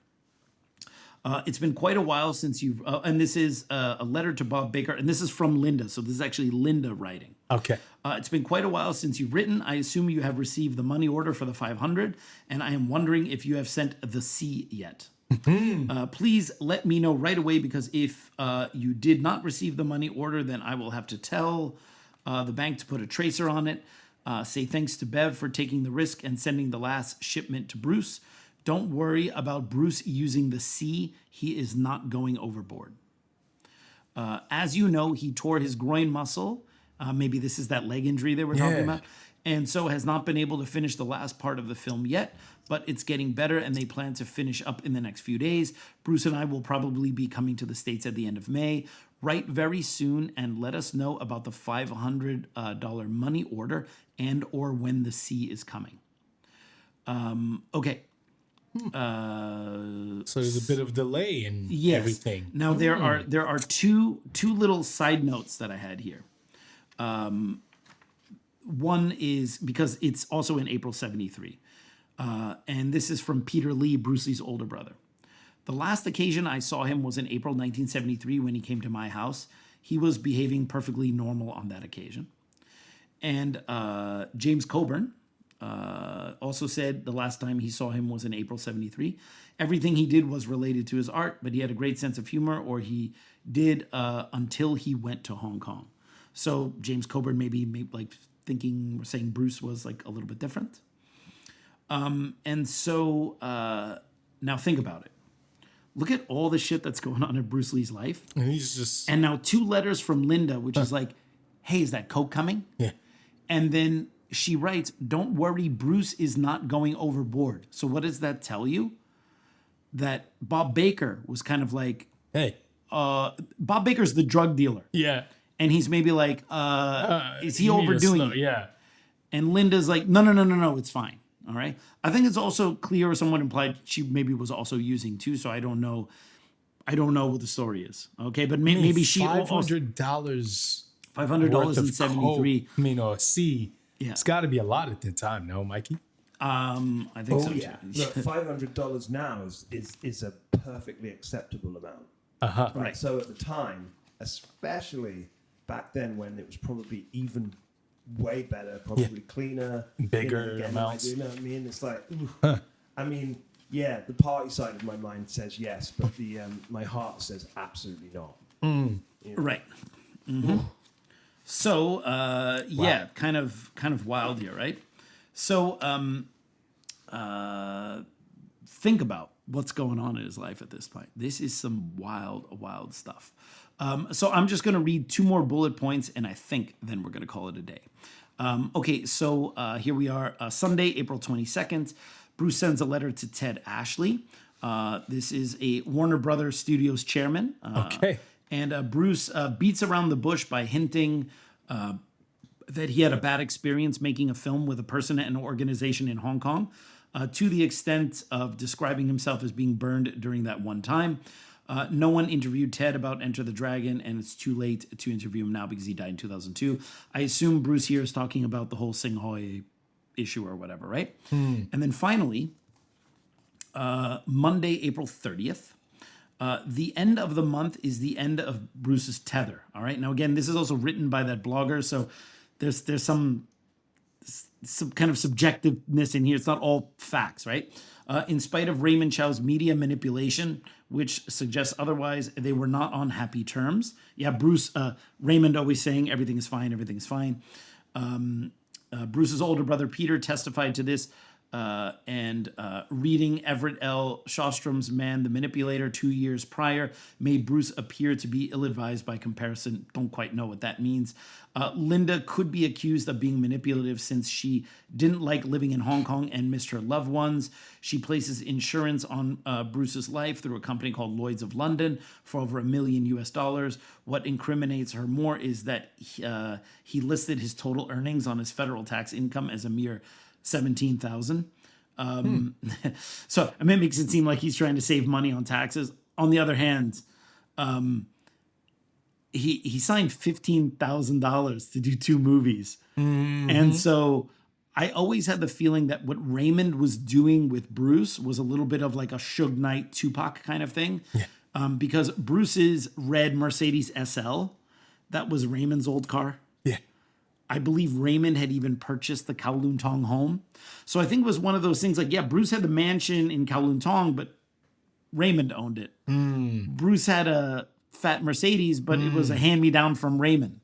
It's been quite a while since you've, and this is a letter to Bob Baker, and this is from Linda. So this is actually Linda writing. Okay. It's been quite a while since you've written. I assume you have received the money order for the 500, and I am wondering if you have sent the C yet. Please let me know right away, because if you did not receive the money order, then I will have to tell the bank to put a tracer on it. Say thanks to Bev for taking the risk and sending the last shipment to Bruce. Don't worry about Bruce using the C. He is not going overboard. As you know, he tore his groin muscle. Maybe this is that leg injury they were talking about. And so has not been able to finish the last part of the film yet, but it's getting better and they plan to finish up in the next few days. Bruce and I will probably be coming to the States at the end of May. Write very soon and let us know about the $500 money order and or when the C is coming. Okay. So there's a bit of delay in everything. Now there are two little side notes that I had here. One is because it's also in April 73. And this is from Peter Lee, Bruce Lee's older brother. The last occasion I saw him was in April 1973 when he came to my house. He was behaving perfectly normal on that occasion. And James Coburn also said the last time he saw him was in April 73. Everything he did was related to his art, but he had a great sense of humor, or he did until he went to Hong Kong. So James Coburn maybe like thinking or saying Bruce was like a little bit different. And so now think about it. Look at all the shit that's going on in Bruce Lee's life. And he's just... And now 2 letters from Linda, which is like, hey, is that Coke coming? Yeah. And then she writes, don't worry, Bruce is not going overboard. So what does that tell you? That Bob Baker was kind of like, hey. Bob Baker's the drug dealer. Yeah. And he's maybe like, is he overdoing it? Yeah. And Linda's like, no, it's fine. All right. I think it's also clear or somewhat implied she maybe was also using too. So I don't know what the story is. Okay. But maybe she $500 $500 in 73. I mean, or C. Yeah. It's got to be a lot at the time, no, Mikey? I think so. Yeah. Look, $500 now is a perfectly acceptable amount. Uh-huh. Right. So at the time, especially back then when it was probably even way better, probably cleaner, bigger amounts. You know what I mean? It's like, I mean, yeah, the party side of my mind says yes, but the my heart says absolutely not. Mm. You know? Right. Mm-hmm. So yeah, kind of wild here, right? So think about what's going on in his life at this point. This is some wild stuff. So I'm just going to read 2 more bullet points, and I think then we're going to call it a day. Okay, so here we are, Sunday, April 22nd. Bruce sends a letter to Ted Ashley. This is a Warner Brothers Studios chairman. Okay. And Bruce beats around the bush by hinting that he had a bad experience making a film with a person and an organization in Hong Kong, to the extent of describing himself as being burned during that one time. No one interviewed Ted about Enter the Dragon, and it's too late to interview him now because he died in 2002. I assume Bruce here is talking about the whole Sing Hoi issue or whatever, right? And then finally, Monday, April 30th, the end of the month is the end of Bruce's tether, all right? Now, again, this is also written by that blogger, so there's some kind of subjectiveness in here. It's not all facts, right? In spite of Raymond Chow's media manipulation, which suggests otherwise, they were not on happy terms. Yeah, Raymond always saying everything is fine, everything is fine. Bruce's older brother Peter testified to this, and reading Everett L. Shostrom's Man the Manipulator 2 years prior made Bruce appear to be ill-advised by comparison. Don't quite know what that means. Linda could be accused of being manipulative since she didn't like living in Hong Kong and missed her loved ones. She places insurance on Bruce's life through a company called Lloyd's of London for over $1 million US. What incriminates her more is that he listed his total earnings on his federal tax income as a mere 17,000. So I mean, it makes it seem like he's trying to save money on taxes. On the other hand, he signed $15,000 to do 2 movies. Mm-hmm. And so I always had the feeling that what Raymond was doing with Bruce was a little bit of like a Suge Knight Tupac kind of thing. Yeah. Because Bruce's red Mercedes SL, that was Raymond's old car. Yeah. I believe Raymond had even purchased the Kowloon Tong home. So I think it was one of those things like, yeah, Bruce had the mansion in Kowloon Tong, but Raymond owned it. Bruce had a fat Mercedes, but it was a hand-me-down from Raymond.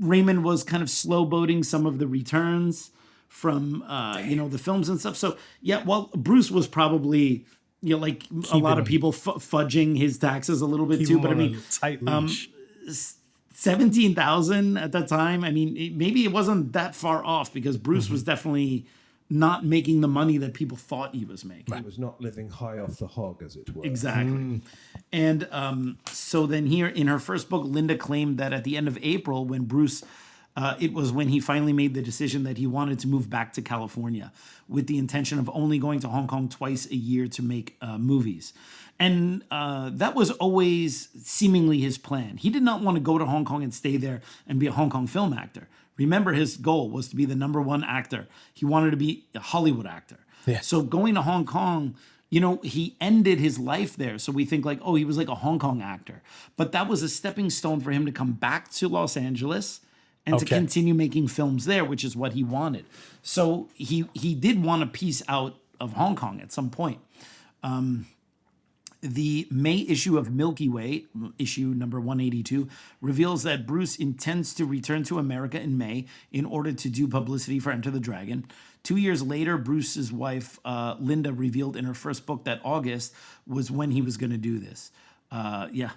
Raymond was kind of slow-boating some of the returns from the films and stuff. So yeah, well, Bruce was probably like a lot of people fudging his taxes a little bit too. But I mean, tight leash. 17,000 at that time. I mean, maybe it wasn't that far off because Bruce was definitely not making the money that people thought he was making. He was not living high off the hog, as it were. Exactly. And so then here in her first book, Linda claimed that at the end of April, when Bruce, it was when he finally made the decision that he wanted to move back to California with the intention of only going to Hong Kong twice a year to make movies. And that was always seemingly his plan. He did not want to go to Hong Kong and stay there and be a Hong Kong film actor. Remember, his goal was to be the #1 actor. He wanted to be a Hollywood actor. Yeah. So going to Hong Kong, he ended his life there. So we think like, oh, he was like a Hong Kong actor. But that was a stepping stone for him to come back to Los Angeles and to continue making films there, which is what he wanted. So he did want a piece out of Hong Kong at some point. The May issue of Milky Way, issue number 182, reveals that Bruce intends to return to America in May in order to do publicity for Enter the Dragon. 2 years later, Bruce's wife, Linda, revealed in her first book that August was when he was going to do this.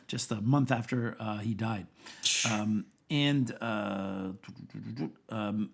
Just a month after he died.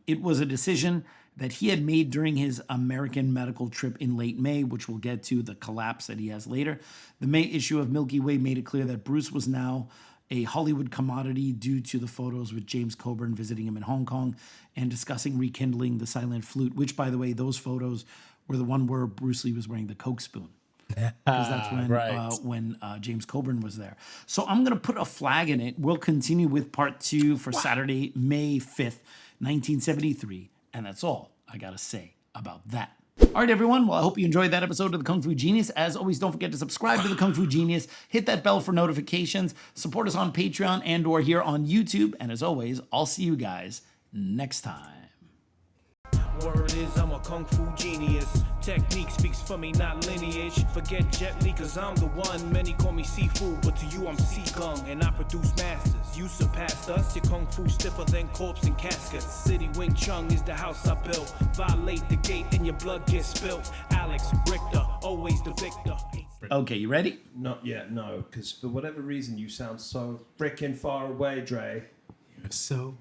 It was a decision that he had made during his American medical trip in late May, which we'll get to, the collapse that he has later. The May issue of Milky Way made it clear that Bruce was now a Hollywood commodity due to the photos with James Coburn visiting him in Hong Kong and discussing rekindling the silent flute, which, by the way, those photos were the one where Bruce Lee was wearing the Coke spoon. Because that's when James Coburn was there. So I'm going to put a flag in it. We'll continue with part 2 for Saturday, May 5th, 1973. And that's all I got to say about that. All right, everyone. Well, I hope you enjoyed that episode of The Kung Fu Genius. As always, don't forget to subscribe to The Kung Fu Genius. Hit that bell for notifications. Support us on Patreon and or here on YouTube. And as always, I'll see you guys next time. Word is I'm a kung fu genius. Technique speaks for me, not lineage. Forget Jet Li, cause I'm the one. Many call me seafood, but to you I'm Seagung. And I produce masters. You surpassed us. Your kung fu stiffer than corpse and caskets. City Wing Chun is the house I built. Violate the gate and your blood gets spilt. Alex, Richter, always the victor. Okay, you ready? Not yet, no. Because for whatever reason, you sound so freaking far away, Dre. You're so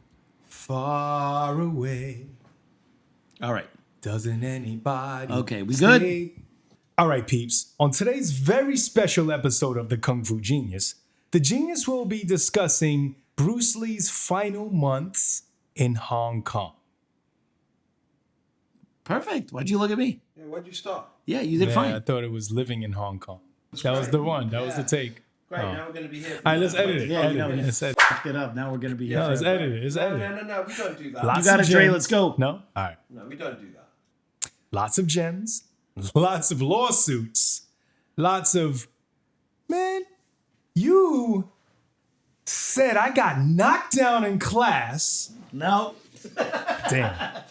far away. All right. Doesn't anybody? Okay, we stay? good? All right, peeps. On today's very special episode of The Kung Fu Genius, the genius will be discussing Bruce Lee's final months in Hong Kong. Perfect. Why'd you look at me? Yeah, why'd you stop? Yeah, you did fine. I thought it was living in Hong Kong. That was the one. That was the take. Great, now we're going to be here. All right, let's edit it. Yeah, Let's edit fucked it up. Now we're going to be here. let's edit it. Let's edit it. No, we don't do that. Lots You got of it, Dre. gems. Let's go. No? All right. No, we don't do that. Lots of gems. Lots of lawsuits. Lots of... Man, you said I got knocked down in class. No. Damn.